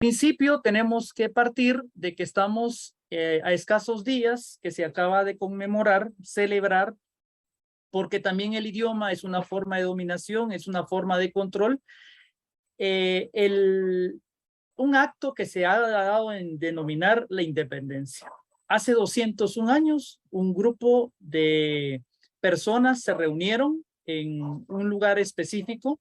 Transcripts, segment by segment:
principio tenemos que partir de que estamos a escasos días que se acaba de conmemorar, celebrar, porque también el idioma es una forma de dominación, es una forma de control. Un acto que se ha dado en denominar la independencia. Hace 201 años, un grupo de personas se reunieron en un lugar específico.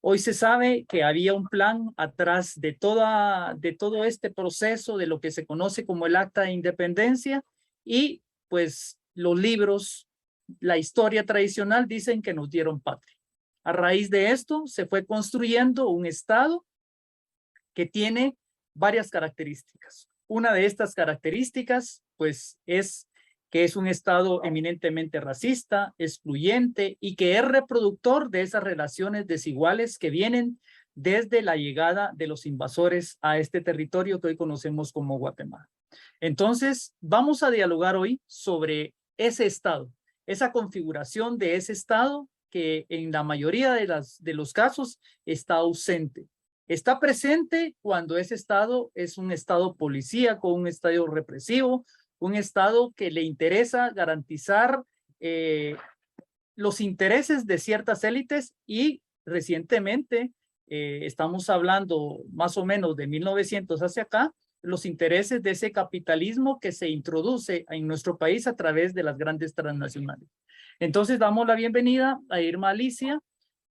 Hoy se sabe que había un plan atrás de todo este proceso de lo que se conoce como el Acta de Independencia, y pues los libros, la historia tradicional dicen que nos dieron patria. A raíz de esto se fue construyendo un Estado que tiene varias características. Una de estas características, pues, es que es un Estado eminentemente racista, excluyente y que es reproductor de esas relaciones desiguales que vienen desde la llegada de los invasores a este territorio que hoy conocemos como Guatemala. Entonces, vamos a dialogar hoy sobre ese Estado, esa configuración de ese Estado que en la mayoría de los casos está ausente. Está presente cuando ese Estado es un Estado policíaco, un Estado represivo, un Estado que le interesa garantizar los intereses de ciertas élites, y recientemente, estamos hablando más o menos de 1900 hacia acá, los intereses de ese capitalismo que se introduce en nuestro país a través de las grandes transnacionales. Entonces damos la bienvenida a Irma Alicia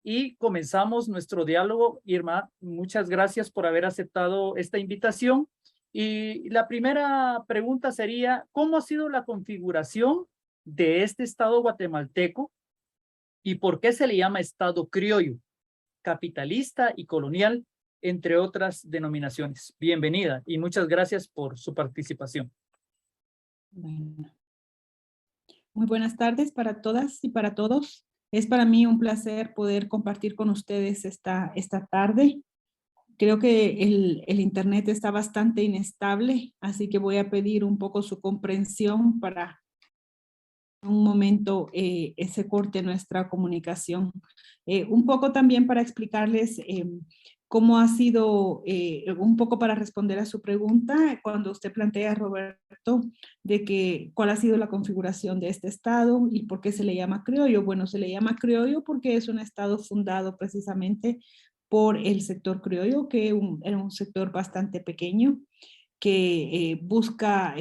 y comenzamos nuestro diálogo. Irma, muchas gracias por haber aceptado esta invitación. Y la primera pregunta sería, ¿cómo ha sido la configuración de este Estado guatemalteco y por qué se le llama Estado criollo, capitalista y colonial, entre otras denominaciones? Bienvenida y muchas gracias por su participación. Bueno, muy buenas tardes para todas y para todos. Es para mí un placer poder compartir con ustedes esta tarde. Creo que el internet está bastante inestable, así que voy a pedir un poco su comprensión para un momento ese corte en nuestra comunicación. Un poco también para explicarles cómo ha sido, un poco para responder a su pregunta, cuando usted plantea, Roberto, de que cuál ha sido la configuración de este Estado y por qué se le llama criollo. Bueno, se le llama criollo porque es un Estado fundado precisamente por el sector criollo, que era un sector bastante pequeño, que busca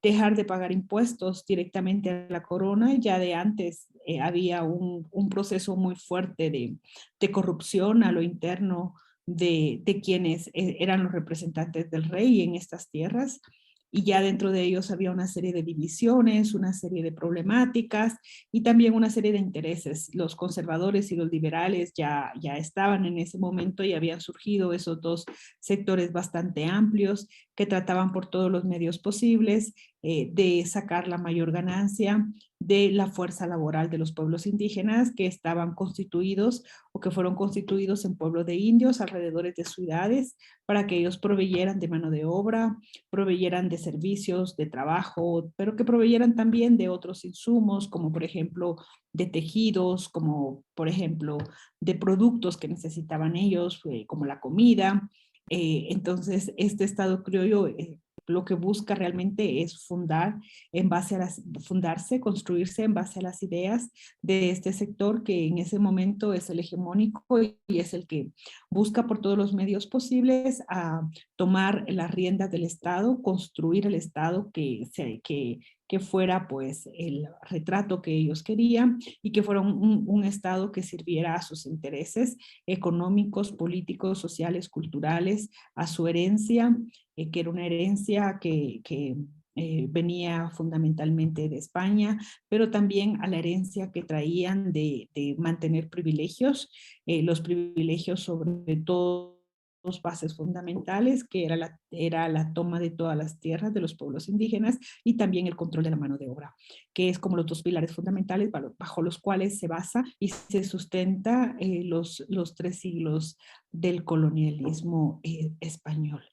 dejar de pagar impuestos directamente a la corona. Ya de antes había un proceso muy fuerte de corrupción a lo interno de quienes eran los representantes del rey en estas tierras, y ya dentro de ellos había una serie de divisiones, una serie de problemáticas y también una serie de intereses. Los conservadores y los liberales ya estaban en ese momento y habían surgido esos dos sectores bastante amplios que trataban por todos los medios posibles de sacar la mayor ganancia de la fuerza laboral de los pueblos indígenas que estaban constituidos o que fueron constituidos en pueblos de indios alrededor de ciudades, para que ellos proveyeran de mano de obra, proveyeran de servicios, de trabajo, pero que proveyeran también de otros insumos, como por ejemplo de tejidos, como por ejemplo de productos que necesitaban ellos, como la comida. Entonces, este Estado criollo lo que busca realmente es fundarse, construirse en base a las ideas de este sector que en ese momento es el hegemónico y es el que busca por todos los medios posibles a tomar las riendas del Estado, construir el Estado que fuera pues el retrato que ellos querían y que fuera un Estado que sirviera a sus intereses económicos, políticos, sociales, culturales, a su herencia, que era una herencia que venía fundamentalmente de España, pero también a la herencia que traían de mantener privilegios, los privilegios sobre todo dos bases fundamentales, que era la toma de todas las tierras de los pueblos indígenas y también el control de la mano de obra, que es como los dos pilares fundamentales bajo los cuales se basa y se sustenta los 3 siglos del colonialismo español.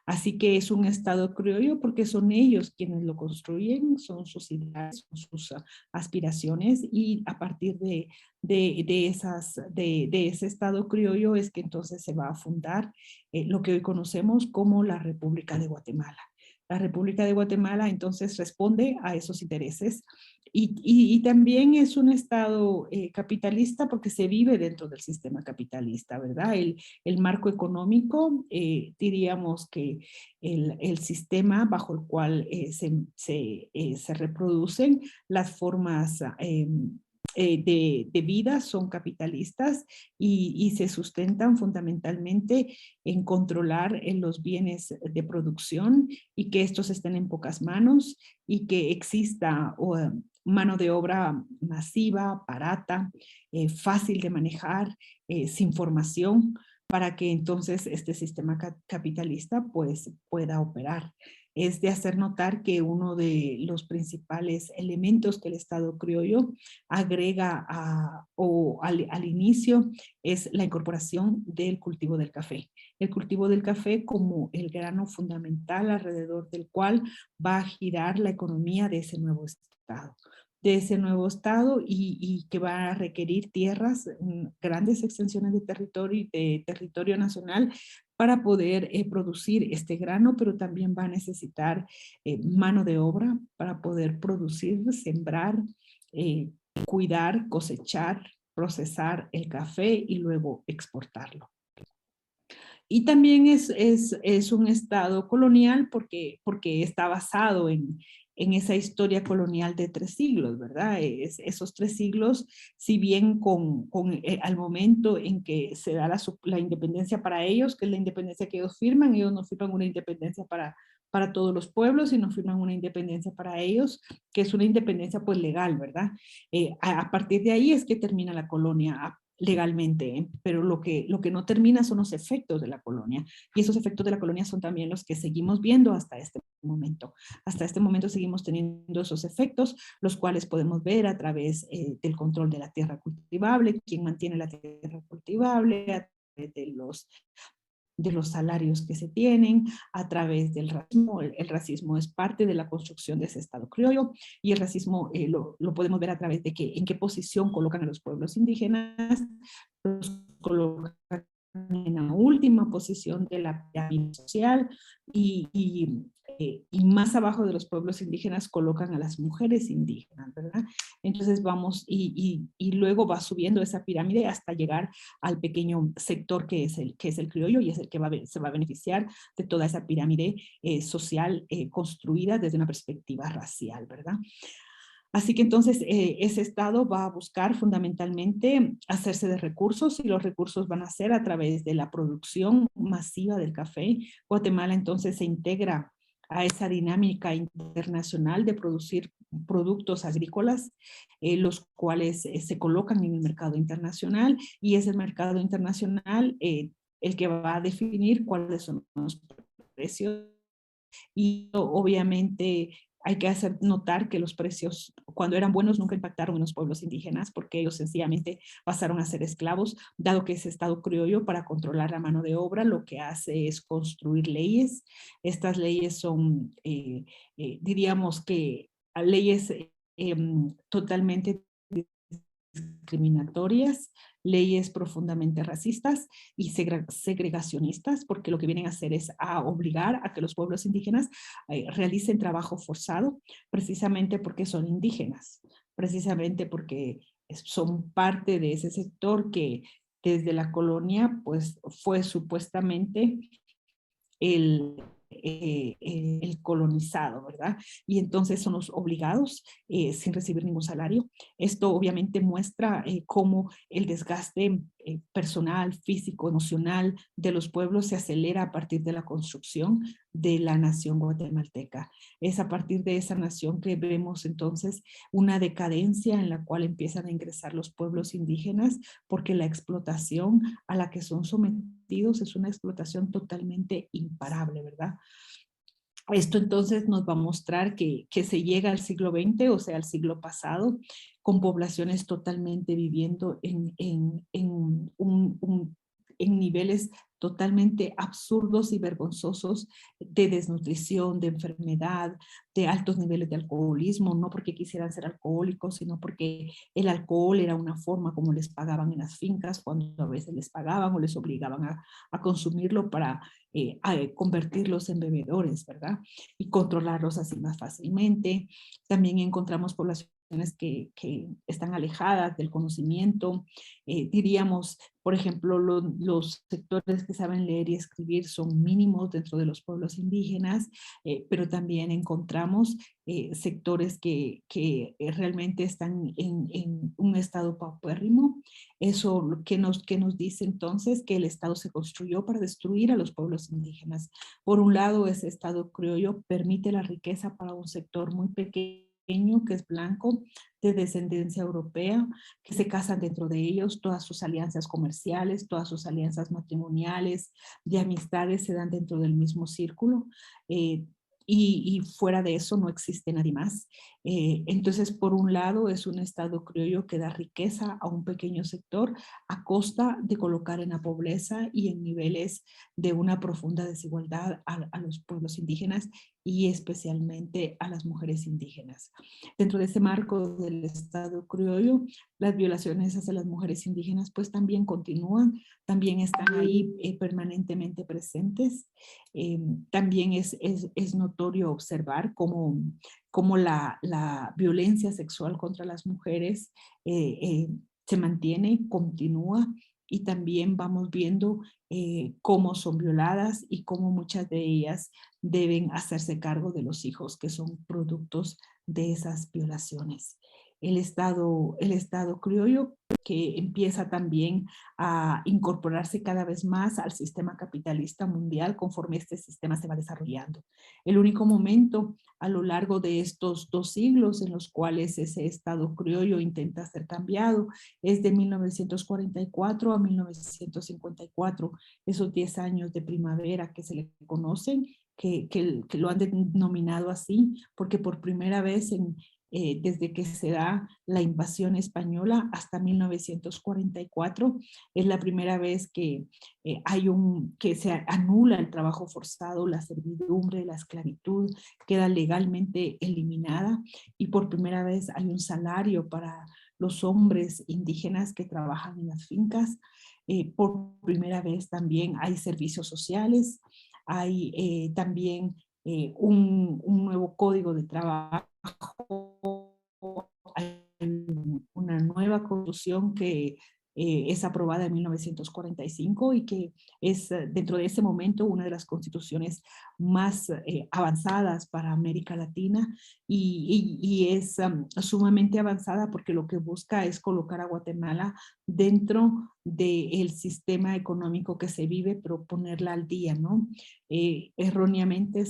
Así que es un Estado criollo porque son ellos quienes lo construyen, son sus ideas, son sus aspiraciones, y a partir de ese Estado criollo es que entonces se va a fundar lo que hoy conocemos como la República de Guatemala. La República de Guatemala entonces responde a esos intereses y también es un Estado capitalista porque se vive dentro del sistema capitalista, ¿verdad? El marco económico, diríamos que el sistema bajo el cual se reproducen las formas de vida son capitalistas y se sustentan fundamentalmente en controlar los bienes de producción y que estos estén en pocas manos y que exista mano de obra masiva, barata, fácil de manejar, sin formación, para que entonces este sistema capitalista pues pueda operar. Es de hacer notar que uno de los principales elementos que el Estado criollo agrega al inicio es la incorporación del cultivo del café. El cultivo del café como el grano fundamental alrededor del cual va a girar la economía de ese nuevo Estado y que va a requerir tierras, grandes extensiones de territorio nacional para poder producir este grano, pero también va a necesitar mano de obra para poder producir, sembrar, cuidar, cosechar, procesar el café y luego exportarlo. Y también es un estado colonial porque está basado en esa historia colonial de 3 siglos, ¿verdad? Esos 3 siglos, si bien al momento en que se da la independencia para ellos, que es la independencia que ellos no firman una independencia para todos los pueblos, sino firman una independencia para ellos, que es una independencia pues legal, ¿verdad? A partir de ahí es que termina la colonia legalmente, pero lo que no termina son los efectos de la colonia, y esos efectos de la colonia son también los que seguimos viendo hasta este momento. Hasta este momento seguimos teniendo esos efectos, los cuales podemos ver a través del control de la tierra cultivable, quién mantiene la tierra cultivable, a través de los salarios que se tienen, a través del racismo. El racismo es parte de la construcción de ese Estado criollo, y el racismo lo podemos ver a través de en qué posición colocan a los pueblos indígenas, los colocan en la última posición de la pirámide social y más abajo de los pueblos indígenas colocan a las mujeres indígenas, ¿verdad? Entonces vamos y luego va subiendo esa pirámide hasta llegar al pequeño sector que es el criollo, y es el que se va a beneficiar de toda esa pirámide social construida desde una perspectiva racial, ¿verdad? Así que entonces ese Estado va a buscar fundamentalmente hacerse de recursos, y los recursos van a ser a través de la producción masiva del café. Guatemala entonces se integra a esa dinámica internacional de producir productos agrícolas, los cuales se colocan en el mercado internacional, y es el mercado internacional el que va a definir cuáles son los precios. Y obviamente hay que hacer notar que los precios, cuando eran buenos, nunca impactaron en los pueblos indígenas, porque ellos sencillamente pasaron a ser esclavos, dado que ese Estado criollo, para controlar la mano de obra, lo que hace es construir leyes. Estas leyes son, diríamos que leyes totalmente discriminatorias, leyes profundamente racistas y segregacionistas, porque lo que vienen a hacer es a obligar a que los pueblos indígenas realicen trabajo forzado, precisamente porque son indígenas, precisamente porque son parte de ese sector que desde la colonia pues fue supuestamente el colonizado, ¿verdad? Y entonces son los obligados sin recibir ningún salario. Esto obviamente muestra cómo el desgaste personal, físico, emocional de los pueblos se acelera a partir de la construcción de la nación guatemalteca. Es a partir de esa nación que vemos entonces una decadencia en la cual empiezan a ingresar los pueblos indígenas, porque la explotación a la que son sometidos es una explotación totalmente imparable, ¿verdad? Esto entonces nos va a mostrar que se llega al siglo XX, o sea, al siglo pasado, con poblaciones totalmente viviendo en en niveles totalmente absurdos y vergonzosos de desnutrición, de enfermedad, de altos niveles de alcoholismo, no porque quisieran ser alcohólicos, sino porque el alcohol era una forma como les pagaban en las fincas, cuando a veces les pagaban o les obligaban a consumirlo para convertirlos en bebedores, ¿verdad? Y controlarlos así más fácilmente. También encontramos poblaciones que están alejadas del conocimiento. Diríamos, por ejemplo, los sectores que saben leer y escribir son mínimos dentro de los pueblos indígenas, pero también encontramos sectores que realmente están en un estado paupérrimo. Eso que nos dice entonces que el Estado se construyó para destruir a los pueblos indígenas. Por un lado, ese Estado criollo permite la riqueza para un sector muy pequeño que es blanco, de descendencia europea, que se casan dentro de ellos, todas sus alianzas comerciales, todas sus alianzas matrimoniales, de amistades se dan dentro del mismo círculo. Y fuera de eso no existe nadie más. Entonces, por un lado, es un Estado criollo que da riqueza a un pequeño sector a costa de colocar en la pobreza y en niveles de una profunda desigualdad a los pueblos indígenas y especialmente a las mujeres indígenas. Dentro de ese marco del Estado criollo, las violaciones hacia las mujeres indígenas pues también continúan, también están ahí permanentemente presentes. También es notorio observar cómo la violencia sexual contra las mujeres se mantiene, continúa, y también vamos viendo cómo son violadas y cómo muchas de ellas deben hacerse cargo de los hijos que son productos de esas violaciones. El Estado criollo que empieza también a incorporarse cada vez más al sistema capitalista mundial conforme este sistema se va desarrollando. El único momento a lo largo de estos 2 siglos en los cuales ese Estado criollo intenta ser cambiado es de 1944 a 1954, esos 10 años de primavera que se le conocen, que lo han denominado así, porque por primera vez desde que se da la invasión española hasta 1944, es la primera vez que que se anula el trabajo forzado, la servidumbre, la esclavitud, queda legalmente eliminada, y por primera vez hay un salario para los hombres indígenas que trabajan en las fincas. Por primera vez también hay servicios sociales, hay también un nuevo código de trabajo, hay una nueva constitución que es aprobada en 1945 y que es dentro de ese momento una de las constituciones más avanzadas para América Latina, y es sumamente avanzada porque lo que busca es colocar a Guatemala dentro del sistema económico que se vive, pero ponerla al día, ¿no? Erróneamente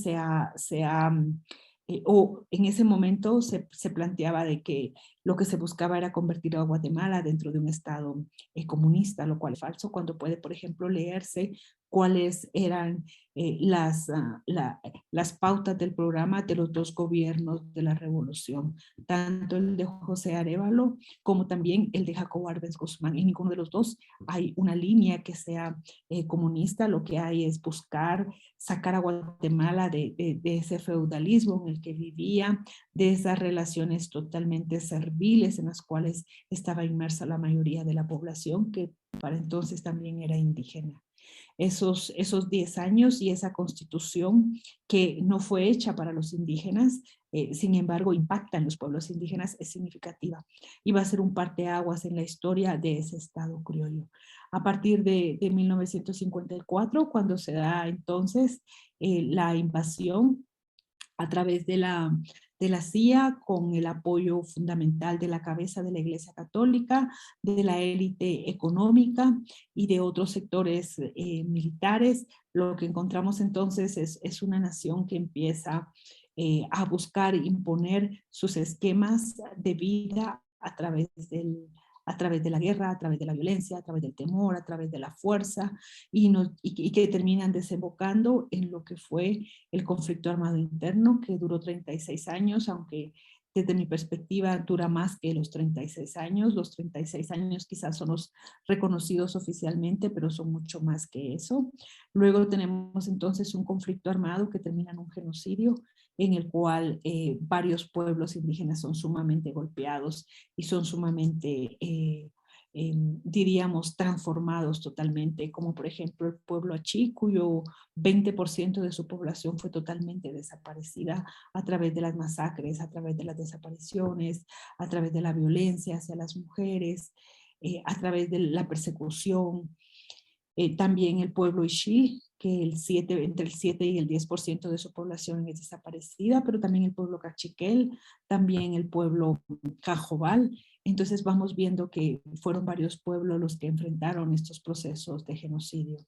o en ese momento se planteaba de que lo que se buscaba era convertir a Guatemala dentro de un Estado comunista, lo cual es falso cuando puede, por ejemplo, leerse cuáles eran las pautas del programa de los 2 gobiernos de la revolución, tanto el de José Arévalo como también el de Jacobo Arbenz Guzmán. En ninguno de los dos hay una línea que sea comunista, lo que hay es buscar sacar a Guatemala de ese feudalismo en el que vivía, de esas relaciones totalmente serviles en las cuales estaba inmersa la mayoría de la población, que para entonces también era indígena. Esos 10 años y esa constitución que no fue hecha para los indígenas, sin embargo impacta en los pueblos indígenas, es significativa y va a ser un parteaguas en la historia de ese Estado criollo. A partir de 1954, cuando se da entonces la invasión a través de la CIA, con el apoyo fundamental de la cabeza de la Iglesia Católica, de la élite económica y de otros sectores militares. Lo que encontramos entonces es una nación que empieza a buscar imponer sus esquemas de vida a través de la guerra, a través de la violencia, a través del temor, a través de la fuerza, y que terminan desembocando en lo que fue el conflicto armado interno, que duró 36 años, aunque desde mi perspectiva dura más que los 36 años. Los 36 años quizás son los reconocidos oficialmente, pero son mucho más que eso. Luego tenemos entonces un conflicto armado que termina en un genocidio en el cual varios pueblos indígenas son sumamente golpeados y son sumamente diríamos, transformados totalmente, como por ejemplo el pueblo Achí, cuyo 20% de su población fue totalmente desaparecida a través de las masacres, a través de las desapariciones, a través de la violencia hacia las mujeres, a través de la persecución. También el pueblo Ixil, que entre el 7 y el 10% de su población es desaparecida, pero también el pueblo Cachiquel, también el pueblo Cajobal. Entonces vamos viendo que fueron varios pueblos los que enfrentaron estos procesos de genocidio.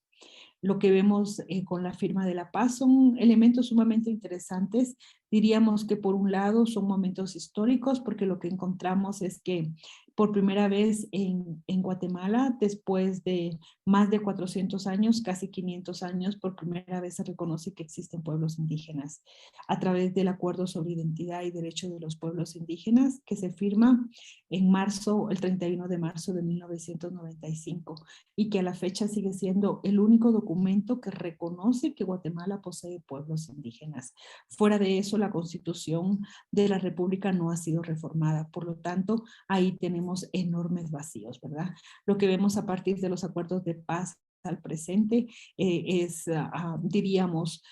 Lo que vemos con la firma de la paz son elementos sumamente interesantes. Diríamos que por un lado son momentos históricos porque lo que encontramos es que por primera vez en Guatemala, después de más de 400 años, casi 500 años, por primera vez se reconoce que existen pueblos indígenas a través del Acuerdo sobre Identidad y Derechos de los Pueblos Indígenas que se firma en marzo, el 31 de marzo de 1995 y que a la fecha sigue siendo el único documento que reconoce que Guatemala posee pueblos indígenas. Fuera de eso, la Constitución de la República no ha sido reformada. Por lo tanto, ahí tenemos enormes vacíos, ¿verdad? Lo que vemos a partir de los acuerdos de paz al presente es, diríamos,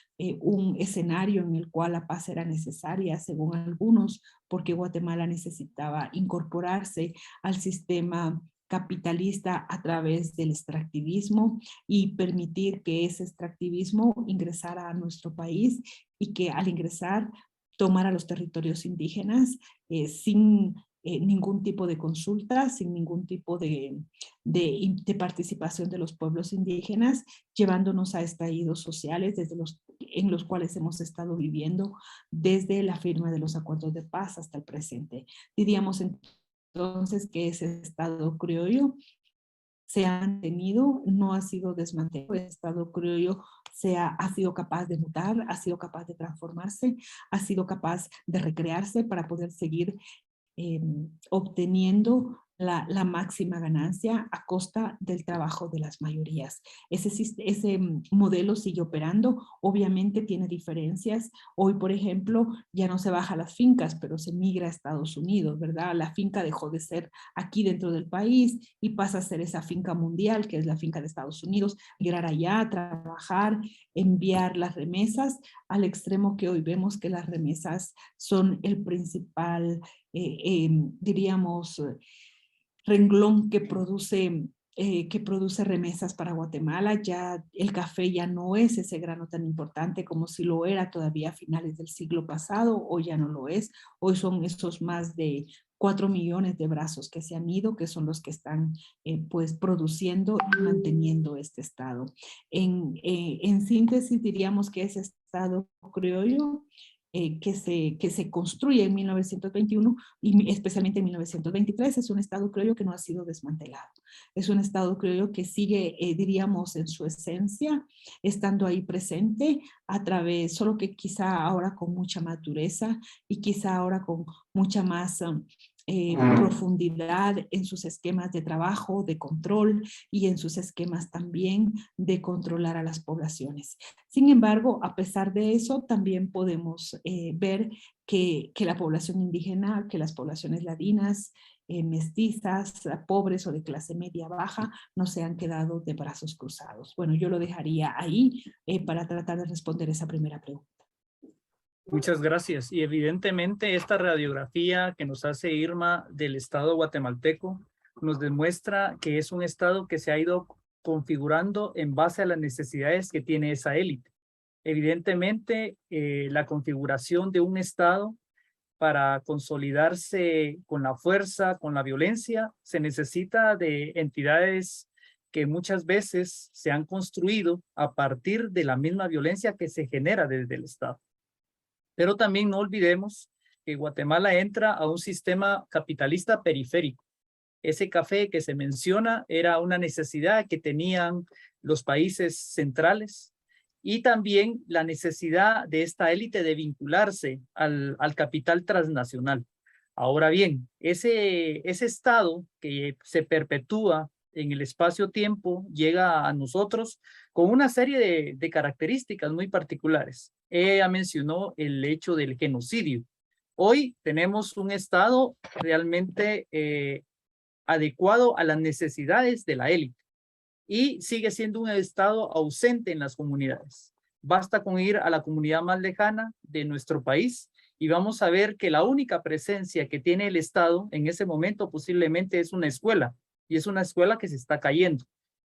un escenario en el cual la paz era necesaria, según algunos, porque Guatemala necesitaba incorporarse al sistema capitalista a través del extractivismo y permitir que ese extractivismo ingresara a nuestro país y que al ingresar tomara los territorios indígenas sin ningún tipo de consulta, sin ningún tipo de participación de los pueblos indígenas, llevándonos a estallidos sociales en los cuales hemos estado viviendo desde la firma de los acuerdos de paz hasta el presente. Diríamos entonces que ese Estado criollo se ha mantenido, no ha sido desmantelado, el Estado criollo ha sido capaz de mutar, ha sido capaz de transformarse, ha sido capaz de recrearse para poder seguir obteniendo la máxima ganancia a costa del trabajo de las mayorías. Ese modelo sigue operando, obviamente tiene diferencias. Hoy, por ejemplo, ya no se baja a las fincas, pero se migra a Estados Unidos, ¿verdad? La finca dejó de ser aquí dentro del país y pasa a ser esa finca mundial, que es la finca de Estados Unidos, migrar allá, trabajar, enviar las remesas, al extremo que hoy vemos que las remesas son el principal diríamos, renglón que produce remesas para Guatemala. Ya el café ya no es ese grano tan importante como si lo era todavía a finales del siglo pasado, hoy ya no lo es. Hoy son esos más de 4 millones de brazos que se han ido, que son los que están pues produciendo y manteniendo este estado. En síntesis diríamos que ese estado criollo que se construye en 1921 y especialmente en 1923 es un estado criollo que no ha sido desmantelado. Es un estado criollo que sigue, diríamos, en su esencia, estando ahí presente a través, solo que quizá ahora con mucha madurez y quizá ahora con mucha más profundidad en sus esquemas de trabajo, de control y en sus esquemas también de controlar a las poblaciones. Sin embargo, a pesar de eso, también podemos ver que la población indígena, que las poblaciones ladinas, mestizas, pobres o de clase media baja, no se han quedado de brazos cruzados. Bueno, yo lo dejaría ahí para tratar de responder esa primera pregunta. Muchas gracias. Y evidentemente esta radiografía que nos hace Irma del Estado guatemalteco nos demuestra que es un Estado que se ha ido configurando en base a las necesidades que tiene esa élite. Evidentemente, la configuración de un Estado para consolidarse con la fuerza, con la violencia, se necesita de entidades que muchas veces se han construido a partir de la misma violencia que se genera desde el Estado. Pero también no olvidemos que Guatemala entra a un sistema capitalista periférico. Ese café que se menciona era una necesidad que tenían los países centrales y también la necesidad de esta élite de vincularse al capital transnacional. Ahora bien, ese estado que se perpetúa en el espacio-tiempo llega a nosotros con una serie de características muy particulares. Ella mencionó el hecho del genocidio. Hoy tenemos un estado realmente adecuado a las necesidades de la élite y sigue siendo un estado ausente en las comunidades. Basta con ir a la comunidad más lejana de nuestro país y vamos a ver que la única presencia que tiene el Estado en ese momento posiblemente es una escuela, y es una escuela que se está cayendo.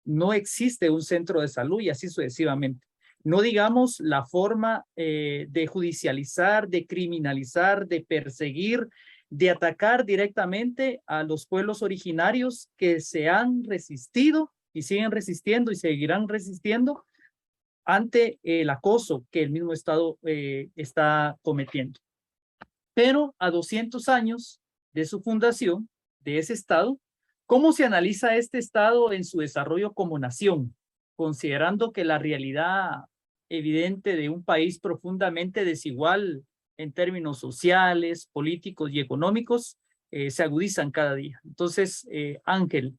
No existe un centro de salud y así sucesivamente. No digamos la forma de judicializar, de criminalizar, de perseguir, de atacar directamente a los pueblos originarios que se han resistido y siguen resistiendo y seguirán resistiendo ante el acoso que el mismo Estado está cometiendo. Pero a 200 años de su fundación, de ese Estado, ¿cómo se analiza este Estado en su desarrollo como nación? Considerando que la realidad evidente de un país profundamente desigual en términos sociales, políticos y económicos se agudizan cada día. Entonces, Ángel,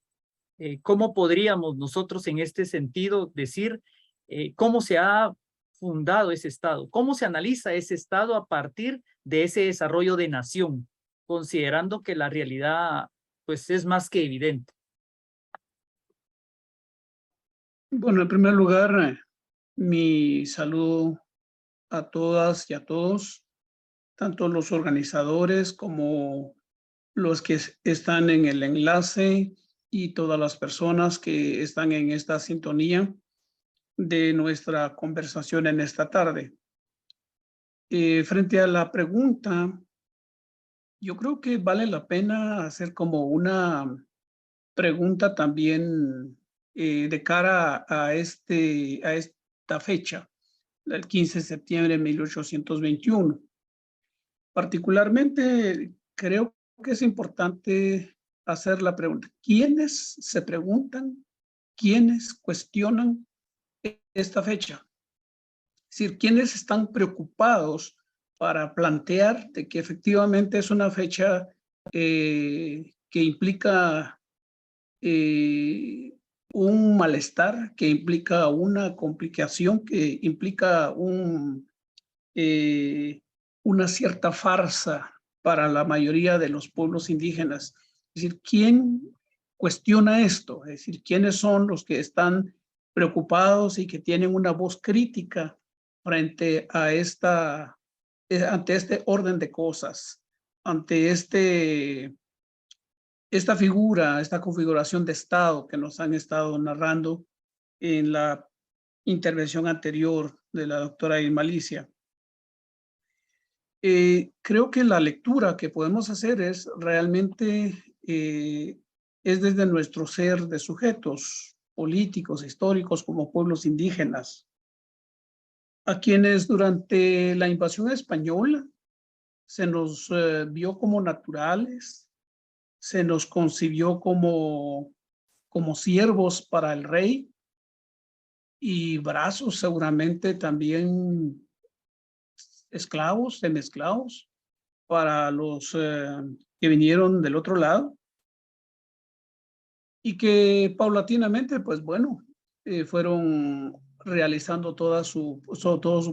¿cómo podríamos nosotros en este sentido decir cómo se ha fundado ese Estado? ¿Cómo se analiza ese Estado a partir de ese desarrollo de nación, considerando que la realidad pues es más que evidente? Bueno, en primer lugar, mi saludo a todas y a todos, tanto los organizadores como los que están en el enlace y todas las personas que están en esta sintonía de nuestra conversación en esta tarde. Frente a la pregunta, yo creo que vale la pena hacer como una pregunta también de cara a esta fecha, el 15 de septiembre de 1821. Particularmente, creo que es importante hacer la pregunta: ¿quiénes se preguntan, quiénes cuestionan esta fecha? Es decir, ¿quiénes están preocupados para plantear de que efectivamente es una fecha que implica un malestar, que implica una complicación, que implica una cierta farsa para la mayoría de los pueblos indígenas? Es decir, ¿quién cuestiona esto? Es decir, ¿quiénes son los que están preocupados y que tienen una voz crítica frente a ante este orden de cosas, ante esta figura, esta configuración de Estado que nos han estado narrando en la intervención anterior de la doctora Irma Alicia? Creo que la lectura que podemos hacer es realmente es desde nuestro ser de sujetos políticos, históricos, como pueblos indígenas, a quienes durante la invasión española se nos vio como naturales, se nos concibió como siervos para el rey y brazos seguramente también esclavos, semiesclavos, para los que vinieron del otro lado, y que paulatinamente, pues bueno, fueron realizando todo su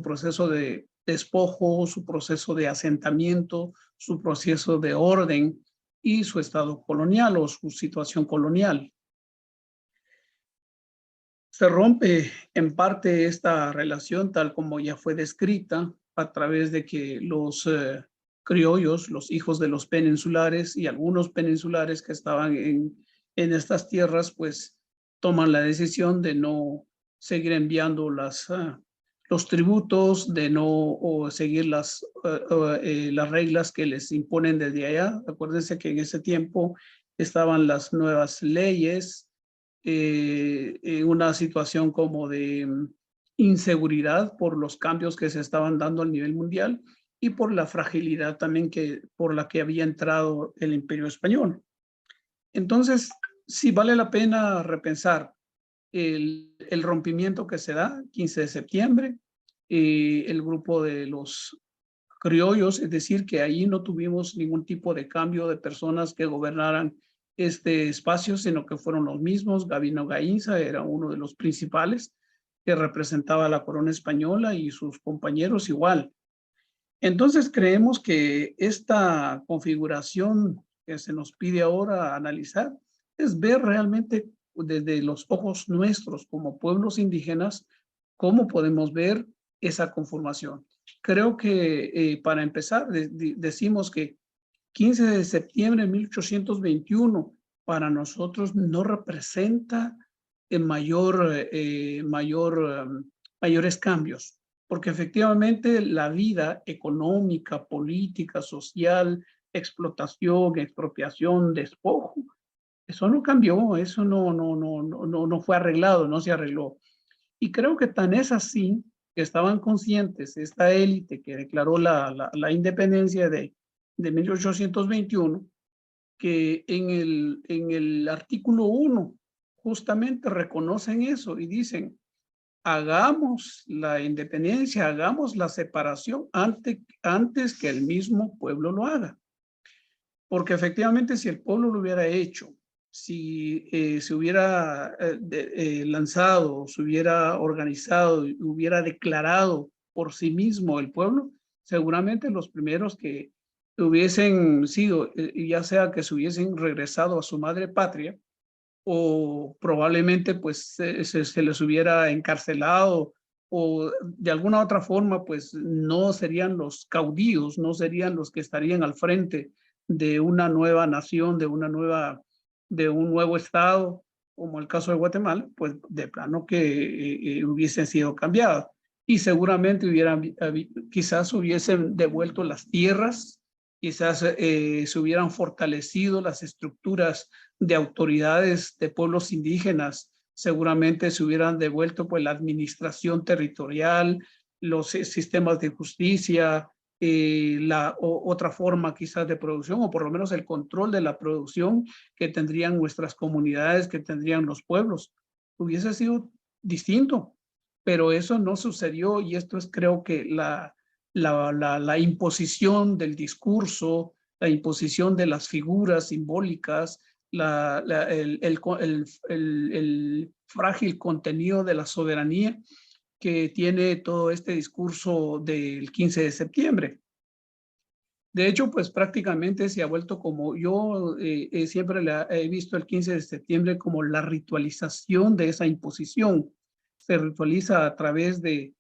proceso de despojo, su proceso de asentamiento, su proceso de orden y su estado colonial o su situación colonial. Se rompe en parte esta relación tal como ya fue descrita a través de que los criollos, los hijos de los peninsulares y algunos peninsulares que estaban en estas tierras, pues toman la decisión de no seguir enviando los tributos, de no seguir las reglas que les imponen desde allá. Acuérdense que en ese tiempo estaban las nuevas leyes, en una situación como de inseguridad por los cambios que se estaban dando a nivel mundial y por la fragilidad también por la que había entrado el Imperio Español. Entonces, sí vale la pena repensar el rompimiento que se da 15 de septiembre, el grupo de los criollos, es decir, que ahí no tuvimos ningún tipo de cambio de personas que gobernaran este espacio, sino que fueron los mismos. Gabino Gainza era uno de los principales que representaba a la corona española y sus compañeros igual. Entonces creemos que esta configuración que se nos pide ahora analizar es ver realmente desde los ojos nuestros como pueblos indígenas cómo podemos ver esa conformación. Creo que para empezar decimos que 15 de septiembre de 1821 para nosotros no representa mayores cambios, porque efectivamente la vida económica, política, social, explotación, expropiación, despojo, eso no cambió, eso no fue arreglado, no se arregló. Y creo que tan es así que estaban conscientes esta élite que declaró la independencia de 1821, que en el artículo 1 justamente reconocen eso y dicen, hagamos la independencia, hagamos la separación antes que el mismo pueblo lo haga. Porque efectivamente si el pueblo lo hubiera hecho, si se hubiera lanzado, se hubiera organizado, hubiera declarado por sí mismo el pueblo, seguramente los primeros que hubiesen sido, ya sea que se hubiesen regresado a su madre patria, o probablemente pues se les hubiera encarcelado, o de alguna otra forma pues no serían los caudillos, no serían los que estarían al frente de una nueva nación, de un nuevo estado, como el caso de Guatemala, pues de plano que hubiesen sido cambiados. Y seguramente quizás hubiesen devuelto las tierras, quizás se hubieran fortalecido las estructuras de autoridades de pueblos indígenas, seguramente se hubieran devuelto pues la administración territorial, los sistemas de justicia, otra forma quizás de producción, o por lo menos el control de la producción que tendrían nuestras comunidades, que tendrían los pueblos. Hubiese sido distinto, pero eso no sucedió, y esto es creo que la imposición del discurso, la imposición de las figuras simbólicas, el frágil contenido de la soberanía que tiene todo este discurso del 15 de septiembre. De hecho, pues prácticamente se ha vuelto como yo siempre he visto el 15 de septiembre como la ritualización de esa imposición. Se ritualiza a través de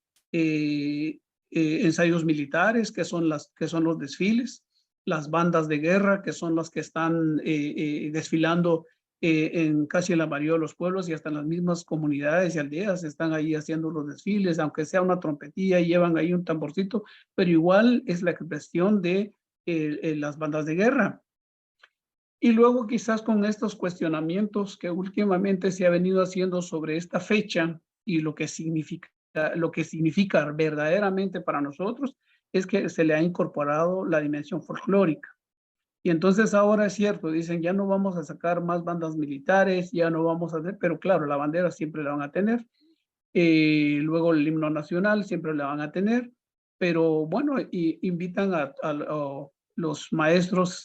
ensayos militares, que son los desfiles, las bandas de guerra, que son las que están desfilando en casi la mayoría de los pueblos, y hasta en las mismas comunidades y aldeas están ahí haciendo los desfiles, aunque sea una trompetilla y llevan ahí un tamborcito, pero igual es la expresión de las bandas de guerra. Y luego quizás con estos cuestionamientos que últimamente se ha venido haciendo sobre esta fecha y lo que significa verdaderamente para nosotros, es que se le ha incorporado la dimensión folclórica. Y entonces ahora es cierto, dicen, ya no vamos a sacar más bandas militares, ya no vamos a hacer, pero claro, la bandera siempre la van a tener. Luego el himno nacional siempre la van a tener, pero bueno, invitan a los maestros,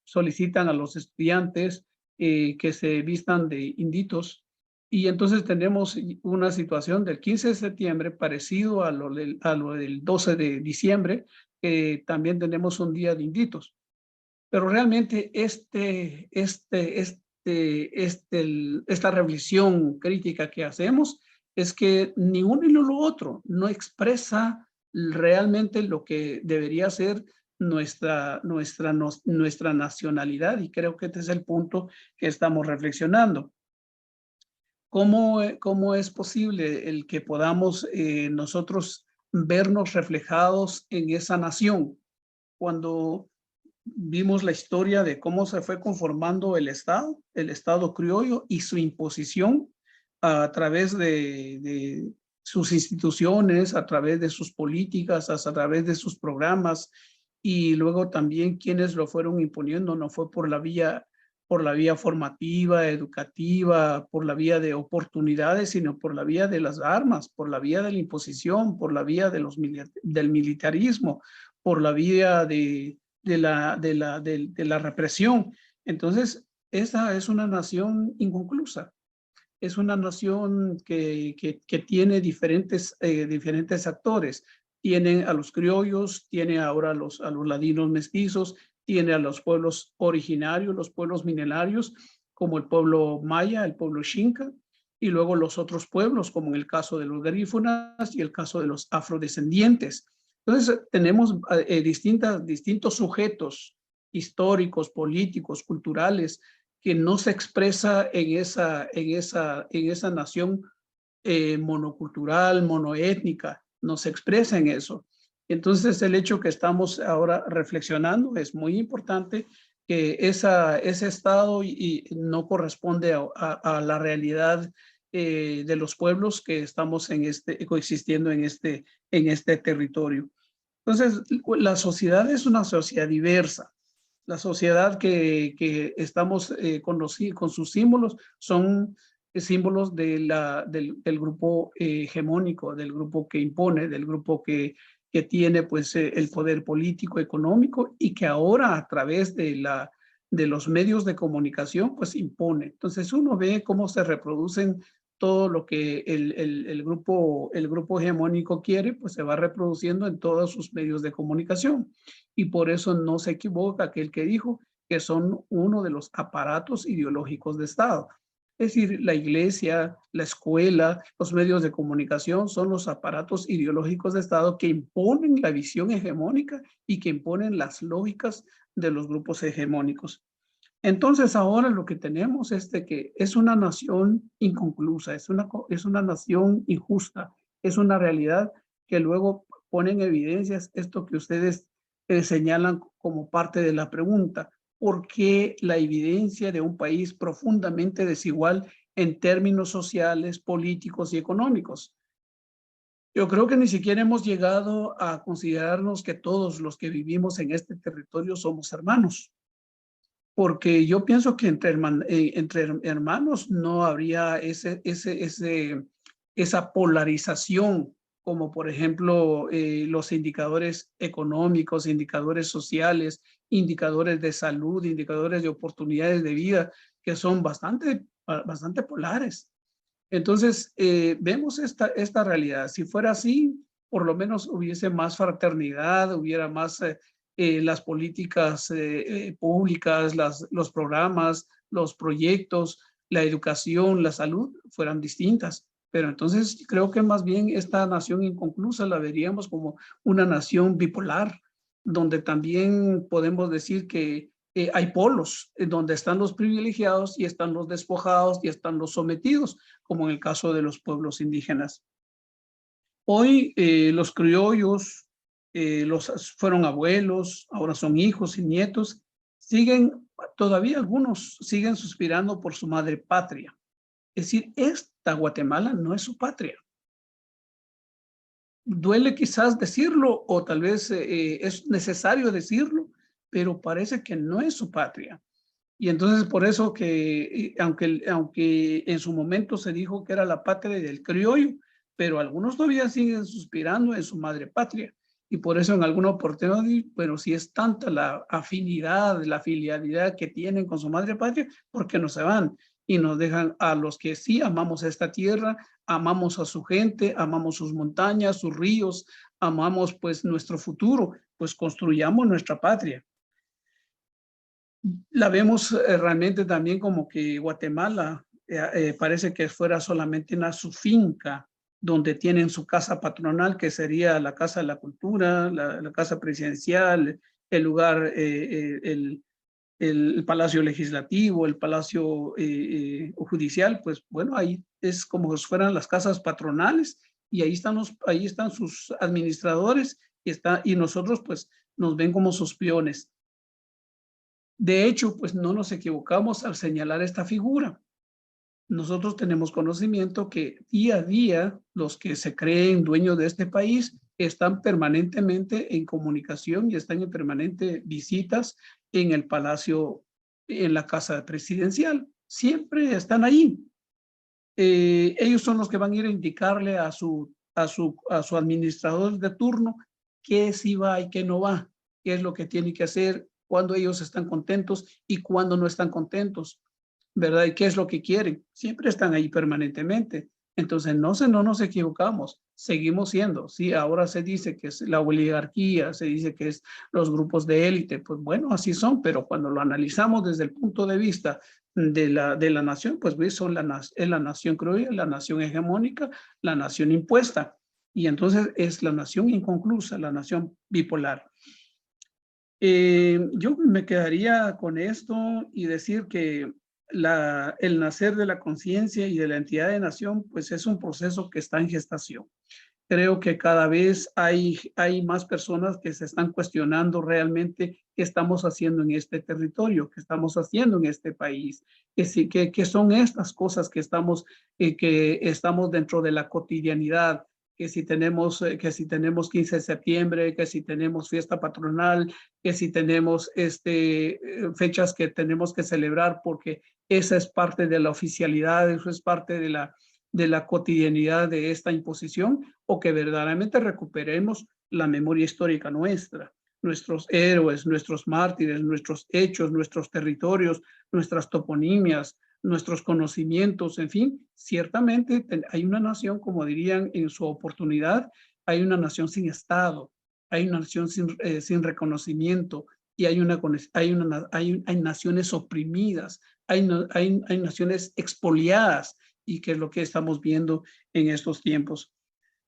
solicitan a los estudiantes que se vistan de inditos, y entonces tenemos una situación del 15 de septiembre parecido a lo del 12 de diciembre, también tenemos un día de inditos. Pero realmente esta revisión crítica que hacemos es que ni uno ni lo otro no expresa realmente lo que debería ser nuestra nacionalidad, y creo que este es el punto que estamos reflexionando. ¿Cómo es posible el que podamos nosotros vernos reflejados en esa nación cuando vimos la historia de cómo se fue conformando el Estado criollo y su imposición a través de sus instituciones, a través de sus políticas, a través de sus programas, y luego también quienes lo fueron imponiendo? No fue por la vía por la vía formativa, educativa, por la vía de oportunidades, sino por la vía de las armas, por la vía de la imposición, por la vía de del militarismo, por la vía de la represión. Entonces, esa es una nación inconclusa. Es una nación que tiene diferentes actores. Tiene a los criollos, tiene ahora a los ladinos mestizos, tiene a los pueblos originarios, los pueblos milenarios, como el pueblo maya, el pueblo xinca, y luego los otros pueblos, como en el caso de los garífunas y el caso de los afrodescendientes. Entonces, tenemos distintos sujetos históricos, políticos, culturales, que no se expresa en esa nación monocultural, monoétnica, no se expresa en eso. Entonces, el hecho que estamos ahora reflexionando es muy importante, que ese estado no corresponde a la realidad de los pueblos que estamos coexistiendo en este territorio. Entonces, la sociedad es una sociedad diversa. La sociedad que estamos con sus símbolos son símbolos del grupo hegemónico, del grupo que impone, del grupo que tiene pues el poder político, económico, y que ahora a través de los medios de comunicación pues impone. Entonces uno ve cómo se reproducen todo lo que el grupo hegemónico quiere, pues se va reproduciendo en todos sus medios de comunicación. Y por eso no se equivoca aquel que dijo que son uno de los aparatos ideológicos de Estado. Es decir, la iglesia, la escuela, los medios de comunicación son los aparatos ideológicos de Estado que imponen la visión hegemónica y que imponen las lógicas de los grupos hegemónicos. Entonces ahora lo que tenemos es de que es una nación inconclusa, es una nación injusta, es una realidad que luego pone en evidencias esto que ustedes señalan como parte de la pregunta. ¿Por qué la evidencia de un país profundamente desigual en términos sociales, políticos y económicos? Yo creo que ni siquiera hemos llegado a considerarnos que todos los que vivimos en este territorio somos hermanos. Porque yo pienso que entre hermanos no habría esa polarización, como por ejemplo los indicadores económicos, indicadores sociales, indicadores de salud, indicadores de oportunidades de vida, que son bastante polares. Entonces, vemos esta realidad. Si fuera así, por lo menos hubiese más fraternidad, hubiera más las políticas públicas, los programas, los proyectos, la educación, la salud fueran distintas. Pero entonces creo que más bien esta nación inconclusa la veríamos como una nación bipolar, donde también podemos decir que hay polos, donde están los privilegiados y están los despojados y están los sometidos, como en el caso de los pueblos indígenas. Hoy los criollos fueron abuelos, ahora son hijos y nietos, todavía algunos siguen suspirando por su madre patria. Es decir, esta Guatemala no es su patria. Duele quizás decirlo, o tal vez es necesario decirlo, pero parece que no es su patria. Y entonces por eso que, aunque en su momento se dijo que era la patria del criollo, pero algunos todavía siguen suspirando en su madre patria. Y por eso en alguna oportunidad, pero si es tanta la afinidad, la filialidad que tienen con su madre patria, ¿por qué no se van? Y nos dejan a los que sí amamos esta tierra, amamos a su gente, amamos sus montañas, sus ríos, amamos pues nuestro futuro, pues construyamos nuestra patria. La vemos realmente también como que Guatemala parece que fuera solamente su finca, donde tienen su casa patronal, que sería la Casa de la Cultura, la Casa Presidencial, el lugar, el Palacio Legislativo, el Palacio Judicial. Pues bueno, ahí es como si fueran las casas patronales, y ahí están sus administradores, y nosotros pues nos ven como sus peones. De hecho, pues no nos equivocamos al señalar esta figura. Nosotros tenemos conocimiento que día a día los que se creen dueños de este país están permanentemente en comunicación y están en permanentes visitas en el Palacio en la casa presidencial. Siempre están ahí. Ellos son los que van a ir a indicarle a su administrador de turno qué sí va y qué no va, qué es lo que tiene que hacer, cuando ellos están contentos y cuando no están contentos, ¿verdad? Y qué es lo que quieren. Siempre están ahí permanentemente. Entonces, no nos equivocamos, seguimos siendo, sí, ahora se dice que es la oligarquía, se dice que es los grupos de élite, pues bueno, así son, pero cuando lo analizamos desde el punto de vista de la nación, pues son es la nación criolla, la nación hegemónica, la nación impuesta, y entonces es la nación inconclusa, la nación bipolar. Yo me quedaría con esto y decir que el nacer de la conciencia y de la entidad de nación, pues es un proceso que está en gestación. Creo que cada vez hay más personas que se están cuestionando realmente qué estamos haciendo en este territorio, qué estamos haciendo en este país, que son estas cosas que estamos dentro de la cotidianidad, que si tenemos 15 de septiembre, que si tenemos fiesta patronal, que si tenemos fechas que tenemos que celebrar, porque esa es parte de la oficialidad, eso es parte de la cotidianidad de esta imposición, o que verdaderamente recuperemos la memoria histórica nuestra, nuestros héroes, nuestros mártires, nuestros hechos, nuestros territorios, nuestras toponimias, nuestros conocimientos, en fin, ciertamente hay una nación, como dirían en su oportunidad, hay una nación sin Estado, hay una nación sin reconocimiento, y hay naciones oprimidas, hay naciones expoliadas, y que es lo que estamos viendo en estos tiempos.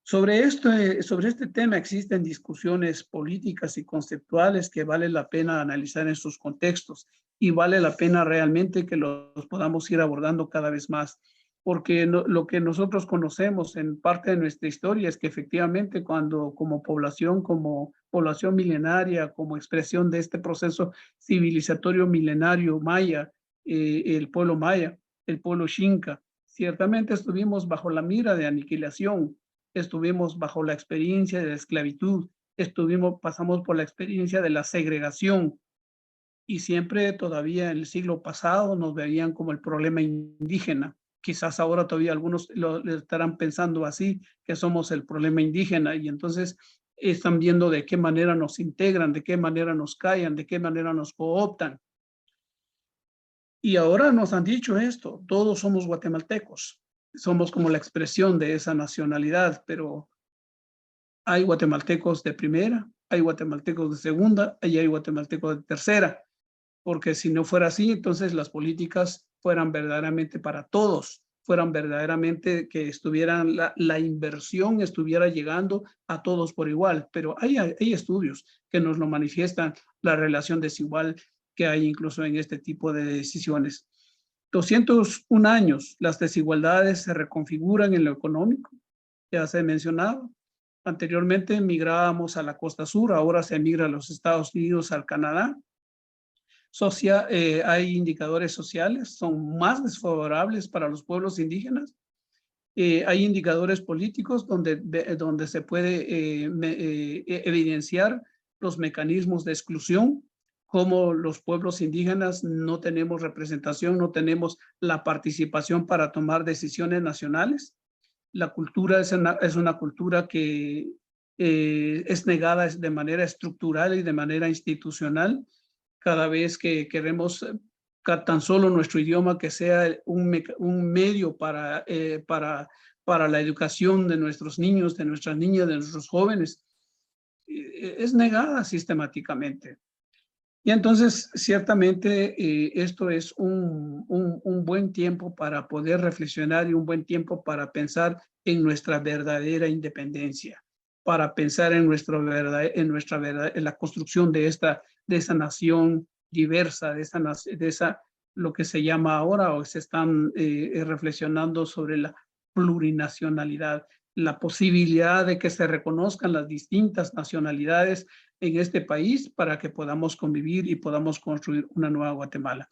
Sobre este tema existen discusiones políticas y conceptuales que vale la pena analizar en sus contextos, y vale la pena realmente que los podamos ir abordando cada vez más, porque lo que nosotros conocemos en parte de nuestra historia es que efectivamente como población milenaria, como expresión de este proceso civilizatorio milenario maya, el pueblo maya, el pueblo xinca, ciertamente estuvimos bajo la mira de aniquilación, estuvimos bajo la experiencia de la esclavitud, pasamos por la experiencia de la segregación, y siempre todavía en el siglo pasado nos veían como el problema indígena. Quizás ahora todavía algunos lo estarán pensando así, que somos el problema indígena, y entonces están viendo de qué manera nos integran, de qué manera nos callan, de qué manera nos cooptan. Y ahora nos han dicho esto, todos somos guatemaltecos, somos como la expresión de esa nacionalidad, pero hay guatemaltecos de primera, hay guatemaltecos de segunda y hay guatemaltecos de tercera, porque si no fuera así, entonces las políticas fueran verdaderamente para todos, fueran verdaderamente que la inversión estuviera llegando a todos por igual, pero hay estudios que nos lo manifiestan, la relación desigual que hay incluso en este tipo de decisiones. 201 años, las desigualdades se reconfiguran en lo económico, ya se ha mencionado. Anteriormente migrábamos a la costa sur, ahora se migra a los Estados Unidos, al Canadá. Hay indicadores sociales, son más desfavorables para los pueblos indígenas. Hay indicadores políticos donde se puede evidenciar los mecanismos de exclusión, como los pueblos indígenas no tenemos representación, no tenemos la participación para tomar decisiones nacionales. La cultura es una cultura que es negada de manera estructural y de manera institucional. Cada vez que queremos tan solo nuestro idioma que sea un medio para la educación de nuestros niños, de nuestras niñas, de nuestros jóvenes, es negada sistemáticamente. Y entonces, ciertamente, esto es un buen tiempo para poder reflexionar, y un buen tiempo para pensar en nuestra verdadera independencia, para pensar en la construcción de esa nación diversa, lo que se llama ahora, o se están reflexionando sobre la plurinacionalidad, la posibilidad de que se reconozcan las distintas nacionalidades en este país para que podamos convivir y podamos construir una nueva Guatemala.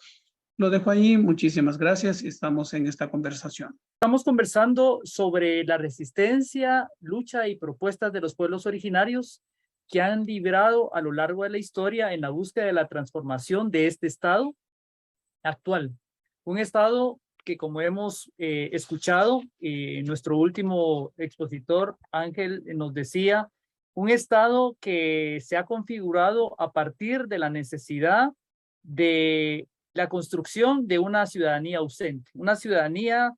Lo dejo ahí, muchísimas gracias y estamos en esta conversación. Estamos conversando sobre la resistencia, lucha y propuestas de los pueblos originarios que han librado a lo largo de la historia en la búsqueda de la transformación de este Estado actual. Un Estado que, como hemos escuchado, nuestro último expositor, Ángel, nos decía, un Estado que se ha configurado a partir de la necesidad de la construcción de una ciudadanía ausente, una ciudadanía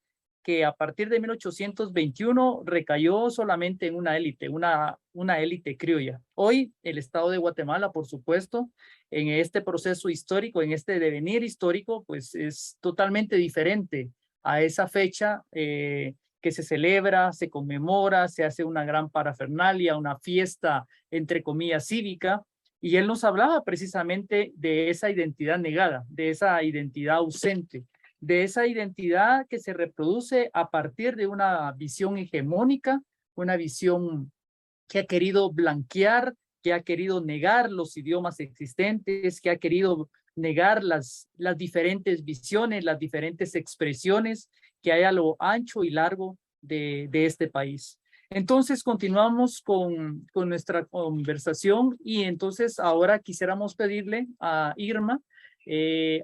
que a partir de 1821 recayó solamente en una élite, una élite criolla. Hoy el Estado de Guatemala, por supuesto, en este proceso histórico, en este devenir histórico, pues es totalmente diferente a esa fecha que se celebra, se conmemora, se hace una gran parafernalia, una fiesta, entre comillas, cívica, y él nos hablaba precisamente de esa identidad negada, de esa identidad ausente, de esa identidad que se reproduce a partir de una visión hegemónica, una visión que ha querido blanquear, que ha querido negar los idiomas existentes, que ha querido negar las diferentes visiones, las diferentes expresiones que hay a lo ancho y largo de este país. Entonces continuamos con nuestra conversación y entonces ahora quisiéramos pedirle a Irma,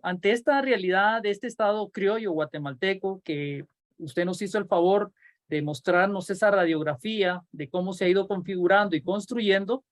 ante esta realidad de este Estado criollo guatemalteco que usted nos hizo el favor de mostrarnos esa radiografía de cómo se ha ido configurando y construyendo,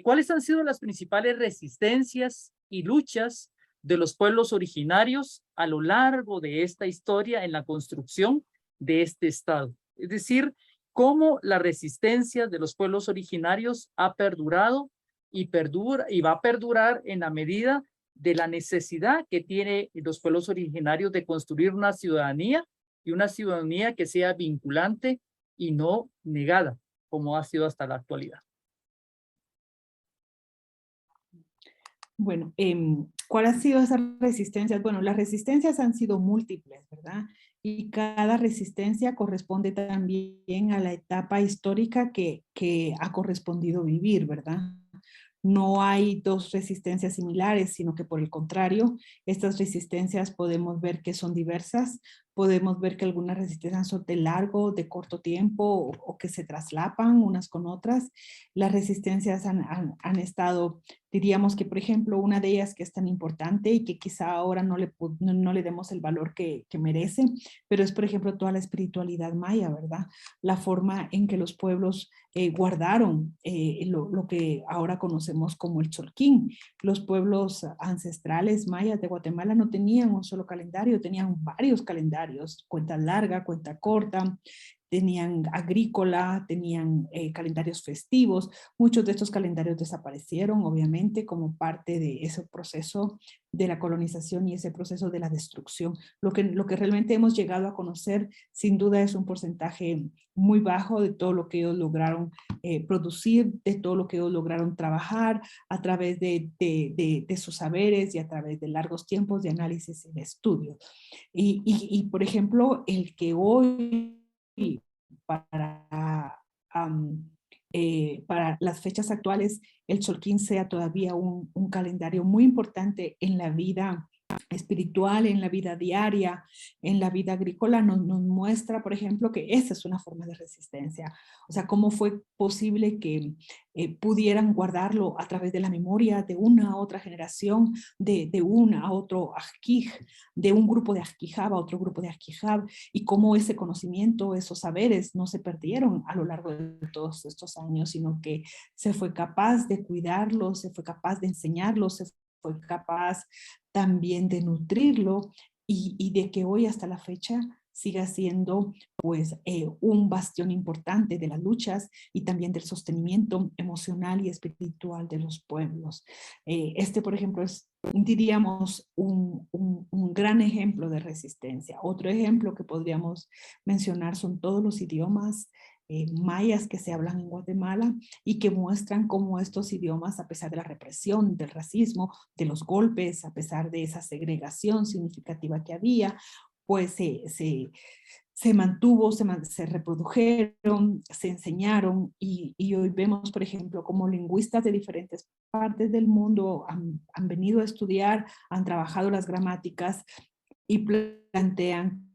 ¿cuáles han sido las principales resistencias y luchas de los pueblos originarios a lo largo de esta historia en la construcción de este Estado? Es decir, cómo la resistencia de los pueblos originarios ha perdurado y perdura y va a perdurar en la medida de la necesidad que tienen los pueblos originarios de construir una ciudadanía y una ciudadanía que sea vinculante y no negada, como ha sido hasta la actualidad. Bueno, ¿cuál ha sido esa resistencia? Bueno, las resistencias han sido múltiples, ¿verdad? Y cada resistencia corresponde también a la etapa histórica que ha correspondido vivir, ¿verdad? No hay dos resistencias similares, sino que por el contrario, estas resistencias podemos ver que son diversas, podemos ver que algunas resistencias son de largo, de corto tiempo o que se traslapan unas con otras. Las resistencias han estado, diríamos que por ejemplo una de ellas que es tan importante y que quizá ahora no le demos el valor que merece, pero es por ejemplo toda la espiritualidad maya, ¿verdad? La forma en que los pueblos guardaron lo que ahora conocemos como el Cholquín. Los pueblos ancestrales mayas de Guatemala no tenían un solo calendario, tenían varios calendarios, cuenta larga, cuenta corta, tenían agrícola, tenían calendarios festivos. Muchos de estos calendarios desaparecieron, obviamente, como parte de ese proceso de la colonización y ese proceso de la destrucción. Lo que realmente hemos llegado a conocer, sin duda, es un porcentaje muy bajo de todo lo que ellos lograron producir, de todo lo que ellos lograron trabajar a través de sus saberes y a través de largos tiempos de análisis y de estudio. Y por ejemplo, el que hoy para las fechas actuales, el Cholquín sea todavía un calendario muy importante en la vida espiritual, en la vida diaria, en la vida agrícola, nos muestra, por ejemplo, que esa es una forma de resistencia. O sea, cómo fue posible que pudieran guardarlo a través de la memoria de una a otra generación, de una a otro ajquij, de un grupo de ajquijab a otro grupo de ajquijab, y cómo ese conocimiento, esos saberes no se perdieron a lo largo de todos estos años, sino que se fue capaz de cuidarlos, se fue capaz de enseñarlos, se fue capaz también de nutrirlo y de que hoy hasta la fecha siga siendo pues un bastión importante de las luchas y también del sostenimiento emocional y espiritual de los pueblos. Por ejemplo, es, diríamos, un gran ejemplo de resistencia. Otro ejemplo que podríamos mencionar son todos los idiomas mayas que se hablan en Guatemala y que muestran cómo estos idiomas, a pesar de la represión, del racismo, de los golpes, a pesar de esa segregación significativa que había, pues se mantuvo, se reprodujeron, se enseñaron y hoy vemos, por ejemplo, como lingüistas de diferentes partes del mundo han venido a estudiar, han trabajado las gramáticas y plantean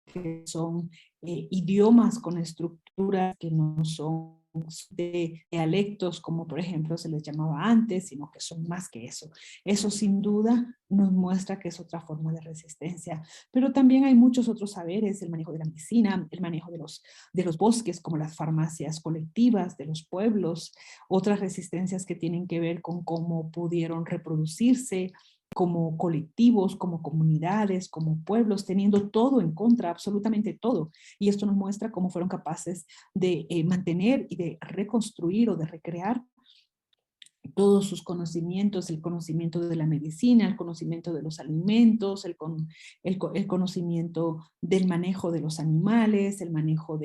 que son idiomas con estructuras que no son de dialectos, como por ejemplo se les llamaba antes, sino que son más que eso. Eso sin duda nos muestra que es otra forma de resistencia. Pero también hay muchos otros saberes, el manejo de la medicina, el manejo de los bosques, como las farmacias colectivas de los pueblos, otras resistencias que tienen que ver con cómo pudieron reproducirse, como colectivos, como comunidades, como pueblos, teniendo todo en contra, absolutamente todo. Y esto nos muestra cómo fueron capaces de mantener y de reconstruir o de recrear todos sus conocimientos, el conocimiento de la medicina, el conocimiento de los alimentos, el conocimiento del manejo de los animales, el manejo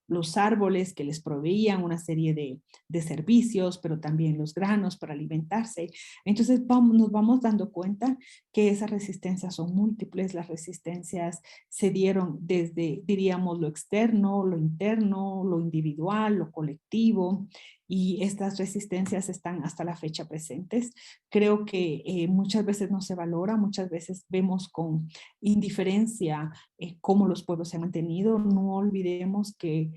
los árboles que les proveían una serie de servicios, pero también los granos para alimentarse. Entonces nos vamos dando cuenta que esas resistencias son múltiples, las resistencias se dieron desde, diríamos, lo externo, lo interno, lo individual, lo colectivo, y estas resistencias están hasta la fecha presentes. Creo que muchas veces no se valora, muchas veces vemos con indiferencia cómo los pueblos se han mantenido. No olvidemos que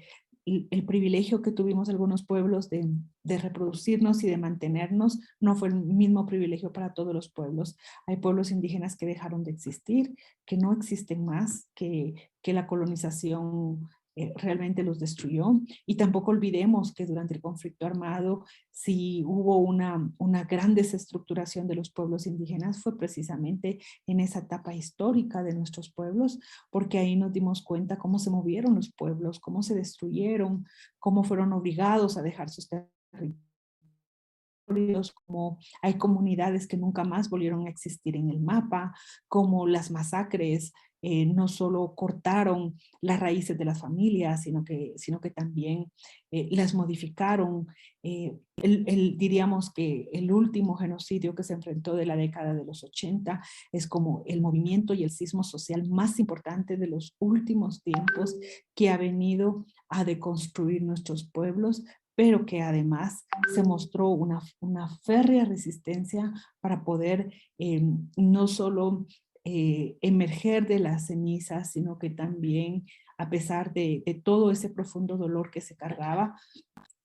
el privilegio que tuvimos algunos pueblos de reproducirnos y de mantenernos no fue el mismo privilegio para todos los pueblos. Hay pueblos indígenas que dejaron de existir, que no existen más, que la colonización realmente los destruyó. Y tampoco olvidemos que durante el conflicto armado, si hubo una gran desestructuración de los pueblos indígenas, fue precisamente en esa etapa histórica de nuestros pueblos, porque ahí nos dimos cuenta cómo se movieron los pueblos, cómo se destruyeron, cómo fueron obligados a dejar sus territorios, como hay comunidades que nunca más volvieron a existir en el mapa, como las masacres no solo cortaron las raíces de las familias, sino que también las modificaron. Diríamos que el último genocidio que se enfrentó de la década de los 80 es como el movimiento y el sismo social más importante de los últimos tiempos, que ha venido a deconstruir nuestros pueblos, pero que además se mostró una férrea resistencia para poder no solo emerger de las cenizas, sino que también, a pesar de todo ese profundo dolor que se cargaba,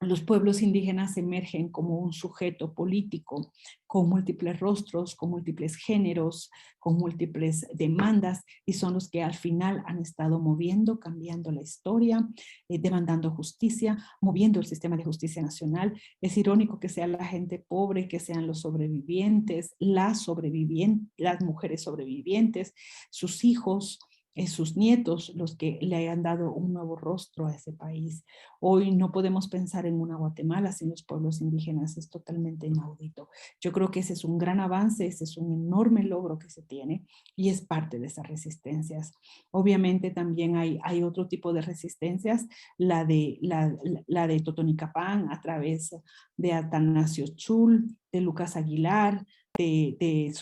los pueblos indígenas emergen como un sujeto político con múltiples rostros, con múltiples géneros, con múltiples demandas, y son los que al final han estado moviendo, cambiando la historia, demandando justicia, moviendo el sistema de justicia nacional. Es irónico que sea la gente pobre, que sean los sobrevivientes, las mujeres sobrevivientes, sus hijos, sus nietos, los que le hayan dado un nuevo rostro a ese país. Hoy no podemos pensar en una Guatemala sin los pueblos indígenas, es totalmente inaudito. Yo creo que ese es un gran avance, ese es un enorme logro que se tiene y es parte de esas resistencias. Obviamente también hay otro tipo de resistencias, la de Totonicapán a través de Atanasio Chul, de Lucas Aguilar, de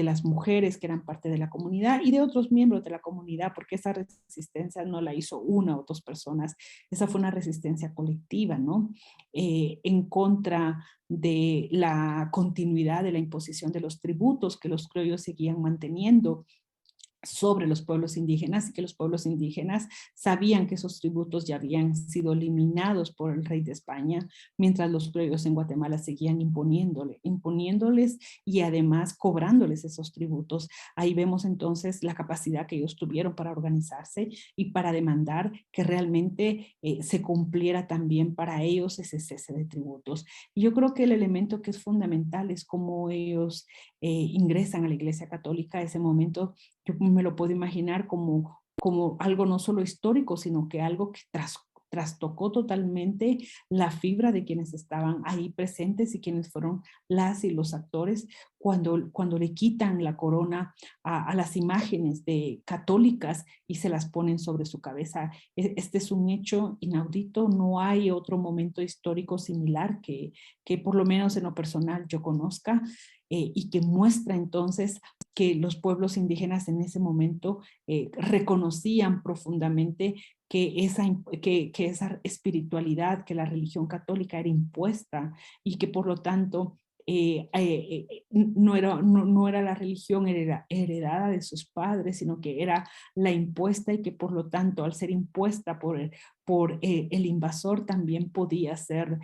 las mujeres que eran parte de la comunidad y de otros miembros de la comunidad, porque esa resistencia no la hizo una o dos personas, esa fue una resistencia colectiva, ¿no? En contra de la continuidad de la imposición de los tributos que los criollos seguían manteniendo sobre los pueblos indígenas, y que los pueblos indígenas sabían que esos tributos ya habían sido eliminados por el rey de España, mientras los criollos en Guatemala seguían imponiéndoles y además cobrándoles esos tributos. Ahí vemos entonces la capacidad que ellos tuvieron para organizarse y para demandar que realmente se cumpliera también para ellos ese cese de tributos. Y yo creo que el elemento que es fundamental es cómo ellos ingresan a la Iglesia Católica. Ese momento yo me lo puedo imaginar como algo no solo histórico, sino que algo que trastocó totalmente la fibra de quienes estaban ahí presentes y quienes fueron las y los actores cuando le quitan la corona a las imágenes de católicas y se las ponen sobre su cabeza. Este es un hecho inaudito, no hay otro momento histórico similar que por lo menos en lo personal yo conozca, y que muestra entonces que los pueblos indígenas en ese momento reconocían profundamente que esa espiritualidad, que la religión católica era impuesta y que por lo tanto no era la religión heredada de sus padres, sino que era la impuesta y que por lo tanto al ser impuesta por el invasor también podía ser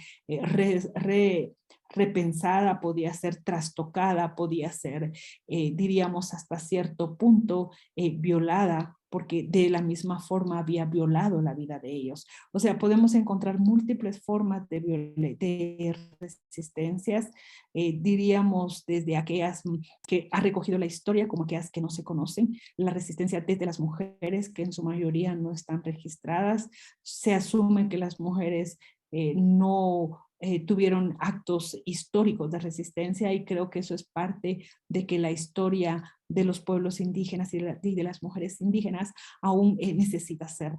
repensada, podía ser trastocada, podía ser, diríamos hasta cierto punto, violada, porque de la misma forma había violado la vida de ellos. O sea, podemos encontrar múltiples formas de resistencias, diríamos desde aquellas que ha recogido la historia como aquellas que no se conocen, la resistencia desde las mujeres que en su mayoría no están registradas. Se asume que las mujeres no tuvieron actos históricos de resistencia y creo que eso es parte de que la historia de los pueblos indígenas y de las mujeres indígenas aún necesita ser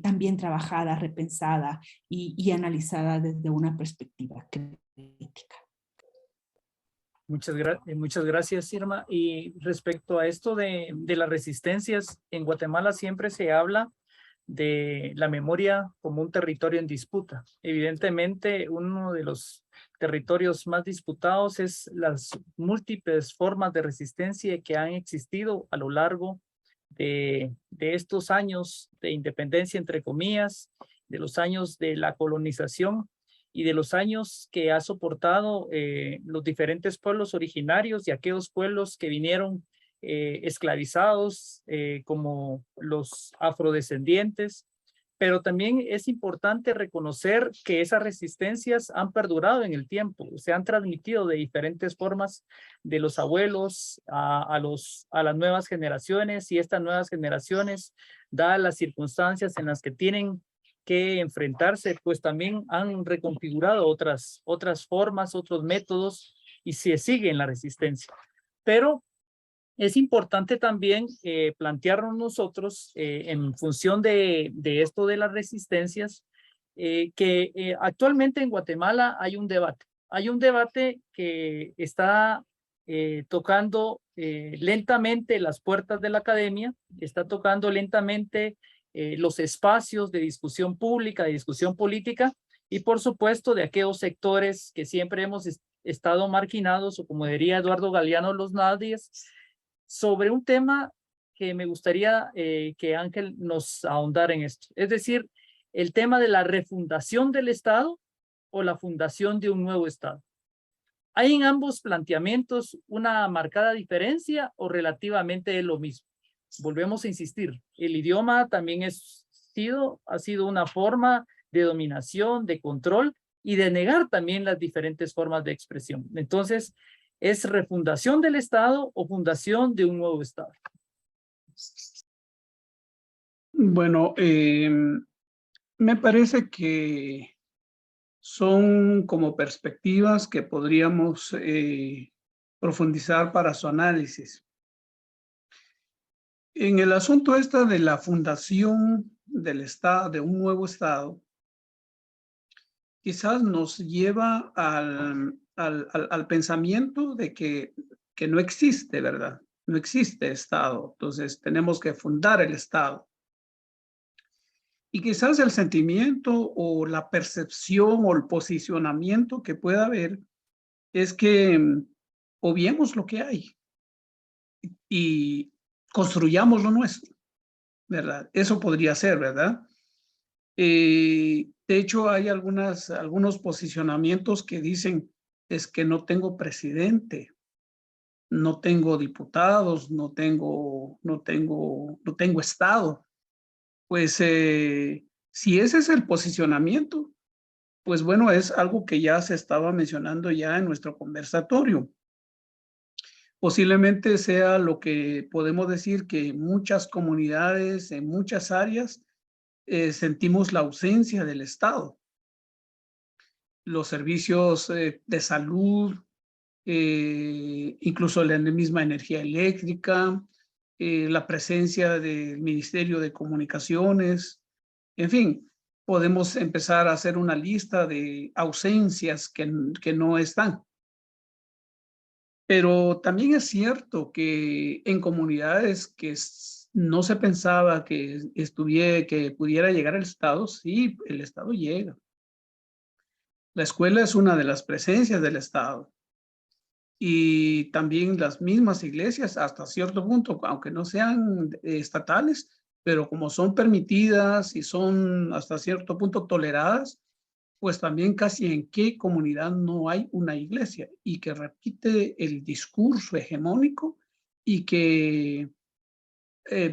también trabajada, repensada y analizada desde una perspectiva crítica. Muchas gracias, Irma. Y respecto a esto de las resistencias, en Guatemala siempre se habla de la memoria como un territorio en disputa. Evidentemente, uno de los territorios más disputados es las múltiples formas de resistencia que han existido a lo largo de estos años de independencia, entre comillas, de los años de la colonización y de los años que ha soportado los diferentes pueblos originarios y aquellos pueblos que vinieron esclavizados como los afrodescendientes, pero también es importante reconocer que esas resistencias han perdurado en el tiempo, se han transmitido de diferentes formas de los abuelos a las nuevas generaciones, y estas nuevas generaciones, dadas las circunstancias en las que tienen que enfrentarse, pues también han reconfigurado otras formas, otros métodos, y se sigue en la resistencia. Pero es importante también plantearnos nosotros en función de esto de las resistencias, que actualmente en Guatemala hay un debate. Hay un debate que está tocando lentamente las puertas de la academia, está tocando lentamente los espacios de discusión pública, de discusión política, y por supuesto de aquellos sectores que siempre hemos estado marginados, o como diría Eduardo Galeano, los nadies, sobre un tema que me gustaría que Ángel nos ahondara en esto. Es decir, el tema de la refundación del Estado o la fundación de un nuevo Estado. ¿Hay en ambos planteamientos una marcada diferencia o relativamente lo mismo? Volvemos a insistir, el idioma también ha sido una forma de dominación, de control y de negar también las diferentes formas de expresión. Entonces, ¿es refundación del Estado o fundación de un nuevo Estado? Bueno, me parece que son como perspectivas que podríamos profundizar para su análisis. En el asunto de la fundación del Estado, de un nuevo Estado, quizás nos lleva al pensamiento de que no existe, ¿verdad? No existe Estado, entonces tenemos que fundar el Estado. Y quizás el sentimiento o la percepción o el posicionamiento que pueda haber es que obviemos lo que hay y construyamos lo nuestro, ¿verdad? Eso podría ser, ¿verdad? De hecho, hay algunos posicionamientos que dicen, es que no tengo presidente, no tengo diputados, no tengo Estado. Pues si ese es el posicionamiento, pues bueno, es algo que ya se estaba mencionando ya en nuestro conversatorio. Posiblemente sea lo que podemos decir que muchas comunidades, en muchas áreas, sentimos la ausencia del Estado. Los servicios de salud, incluso la misma energía eléctrica, la presencia del Ministerio de Comunicaciones, en fin, podemos empezar a hacer una lista de ausencias que no están. Pero también es cierto que en comunidades que no se pensaba que pudiera llegar al Estado, sí, el Estado llega. La escuela es una de las presencias del Estado. y también las mismas iglesias hasta cierto punto, aunque no sean estatales, pero como son permitidas y son hasta cierto punto toleradas, pues también casi en qué comunidad no hay una iglesia y que repite el discurso hegemónico y que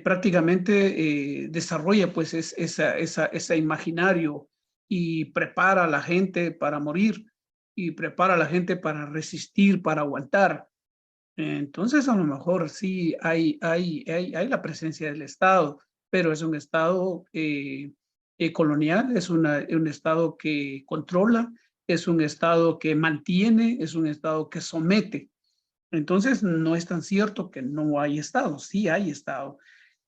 prácticamente desarrolla pues ese imaginario y prepara a la gente para morir y prepara a la gente para resistir, para aguantar. Entonces, a lo mejor sí hay la presencia del Estado, pero es un Estado colonial, es un Estado que controla, es un Estado que mantiene, es un Estado que somete. Entonces, no es tan cierto que no hay Estado, sí hay Estado.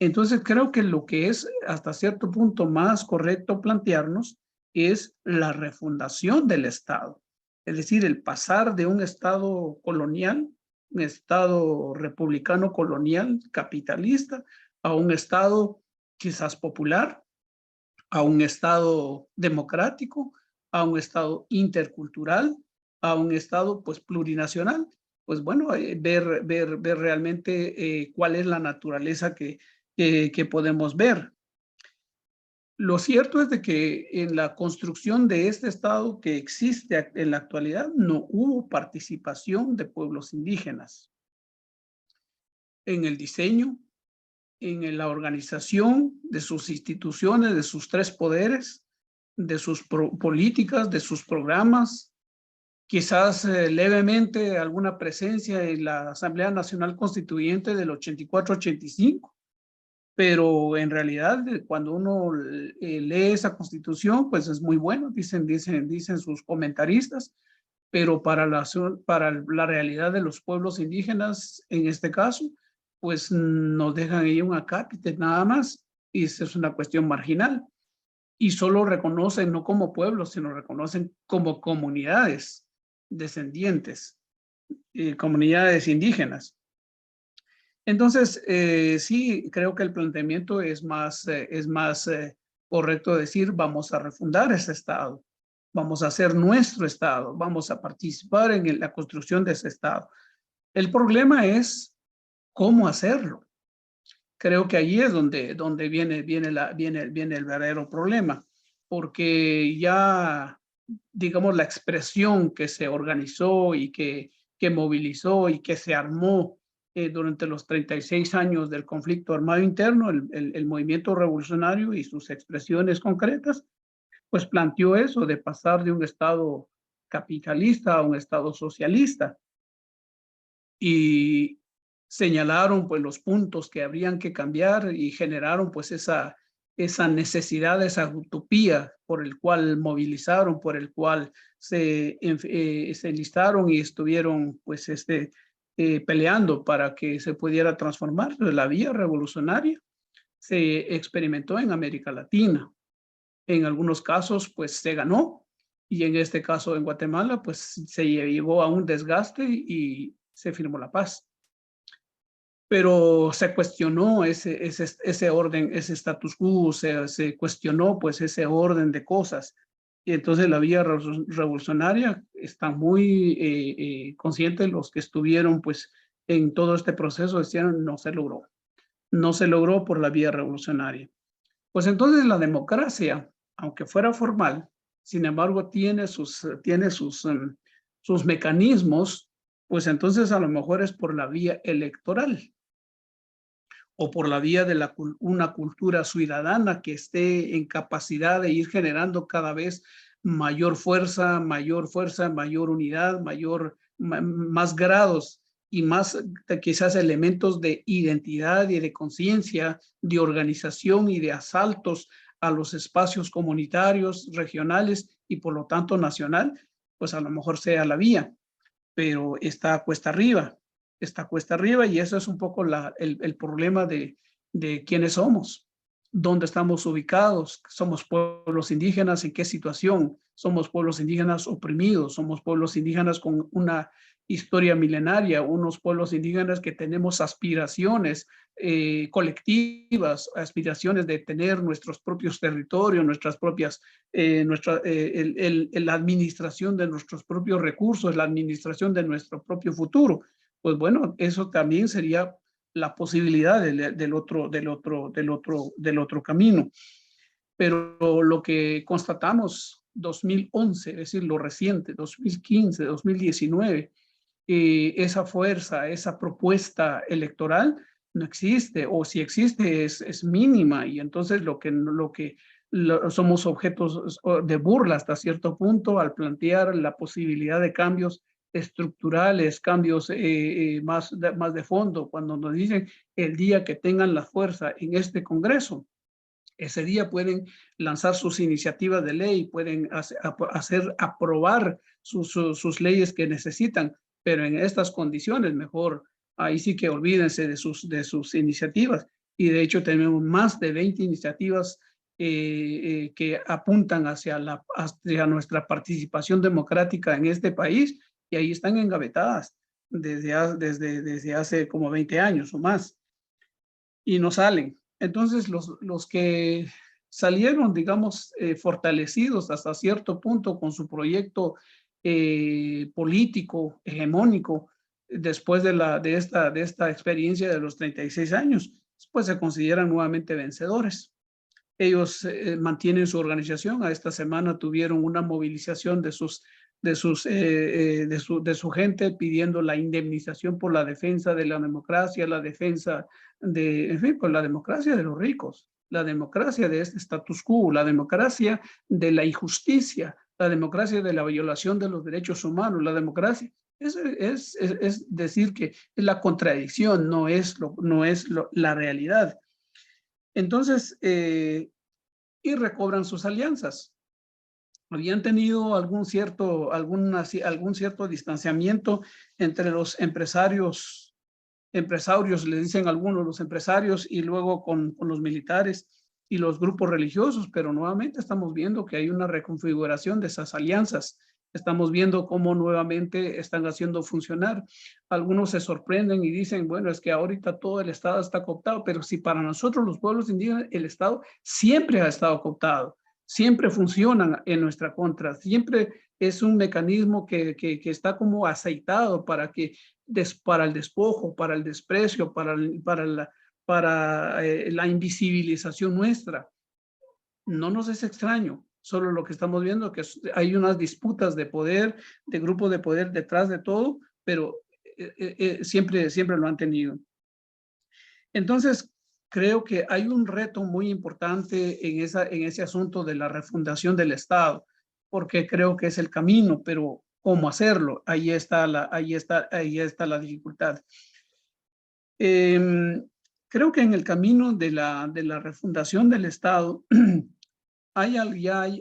Entonces, creo que lo que es hasta cierto punto más correcto plantearnos es la refundación del Estado. Es decir, el pasar de un Estado colonial, un Estado republicano colonial, capitalista, a un Estado quizás popular, a un Estado democrático, a un Estado intercultural, a un Estado pues plurinacional. Pues bueno, ver realmente cuál es la naturaleza que podemos ver. Lo cierto es de que en la construcción de este Estado que existe en la actualidad no hubo participación de pueblos indígenas en el diseño, en la organización de sus instituciones, de sus tres poderes, de sus políticas, de sus programas, quizás levemente alguna presencia en la Asamblea Nacional Constituyente del 84-85, pero en realidad cuando uno lee esa constitución, pues es muy bueno, dicen sus comentaristas, pero para la realidad de los pueblos indígenas, en este caso, pues nos dejan ahí un acápite nada más, y esa es una cuestión marginal, y solo reconocen no como pueblos, sino reconocen como comunidades descendientes, comunidades indígenas. Entonces, sí, creo que el planteamiento es más correcto decir, vamos a refundar ese Estado, vamos a hacer nuestro Estado, vamos a participar en la construcción de ese Estado. El problema es cómo hacerlo. Creo que allí es donde viene el verdadero problema, porque ya, digamos, la expresión que se organizó y que movilizó y que se armó durante los 36 años del conflicto armado interno, el movimiento revolucionario y sus expresiones concretas, pues planteó eso de pasar de un Estado capitalista a un Estado socialista. Y señalaron pues los puntos que habrían que cambiar y generaron pues esa necesidad, esa utopía por el cual movilizaron, por el cual se enlistaron y estuvieron pues peleando para que se pudiera transformar. La vía revolucionaria se experimentó en América Latina. En algunos casos pues se ganó, y en este caso en Guatemala pues se llegó a un desgaste y se firmó la paz. Pero se cuestionó ese orden, ese status quo, se cuestionó pues ese orden de cosas. Y entonces la vía revolucionaria está muy consciente, los que estuvieron pues en todo este proceso decían no se logró. No se logró por la vía revolucionaria. Pues entonces la democracia, aunque fuera formal, sin embargo tiene sus mecanismos, pues entonces a lo mejor es por la vía electoral o por la vía de una cultura ciudadana que esté en capacidad de ir generando cada vez mayor fuerza, mayor unidad, más grados y más quizás elementos de identidad y de conciencia, de organización y de asaltos a los espacios comunitarios, regionales y por lo tanto nacional, pues a lo mejor sea la vía, pero está cuesta arriba y eso es un poco el problema de quiénes somos. dónde estamos ubicados, somos pueblos indígenas, en qué situación, somos pueblos indígenas oprimidos, somos pueblos indígenas con una historia milenaria, unos pueblos indígenas que tenemos aspiraciones colectivas, aspiraciones de tener nuestros propios territorios, nuestras propias, la administración de nuestros propios recursos, la administración de nuestro propio futuro. Pues bueno, eso también sería la posibilidad del otro camino. Pero lo que constatamos 2011, es decir, lo reciente, 2015, 2019, esa fuerza, esa propuesta electoral no existe, o si existe es mínima, y entonces somos objetos de burla hasta cierto punto al plantear la posibilidad de cambios estructurales, cambios más de fondo, cuando nos dicen el día que tengan la fuerza en este Congreso, ese día pueden lanzar sus iniciativas de ley, pueden hacer aprobar sus leyes que necesitan, pero en estas condiciones mejor, ahí sí que olvídense de sus iniciativas. Y de hecho tenemos más de 20 iniciativas que apuntan hacia nuestra participación democrática en este país, y ahí están engavetadas desde hace como 20 años o más, y no salen. Entonces, los que salieron, digamos, fortalecidos hasta cierto punto con su proyecto político hegemónico, después de esta experiencia de los 36 años, pues se consideran nuevamente vencedores. Ellos mantienen su organización. A esta semana tuvieron una movilización de su gente pidiendo la indemnización por la defensa de la democracia, la defensa en fin, por la democracia de los ricos, la democracia de este status quo, la democracia de la injusticia, la democracia de la violación de los derechos humanos, la democracia. Es decir que es la contradicción, no es la realidad. Entonces, y recobran sus alianzas. Habían tenido algún cierto distanciamiento entre los empresarios, le dicen algunos, los empresarios, y luego con los militares y los grupos religiosos, pero nuevamente estamos viendo que hay una reconfiguración de esas alianzas. Estamos viendo cómo nuevamente están haciendo funcionar. Algunos se sorprenden y dicen, bueno, es que ahorita todo el Estado está cooptado, pero si para nosotros los pueblos indígenas el Estado siempre ha estado cooptado, siempre funcionan en nuestra contra, siempre es un mecanismo que está como aceitado para el despojo, para el desprecio, para la invisibilización nuestra. No nos es extraño. Solo lo que estamos viendo que hay unas disputas de poder, de grupos de poder detrás de todo, pero siempre lo han tenido. Entonces, creo que hay un reto muy importante en ese asunto de la refundación del Estado, porque creo que es el camino, pero ¿cómo hacerlo? Ahí está la dificultad. Creo que en el camino de la refundación del Estado,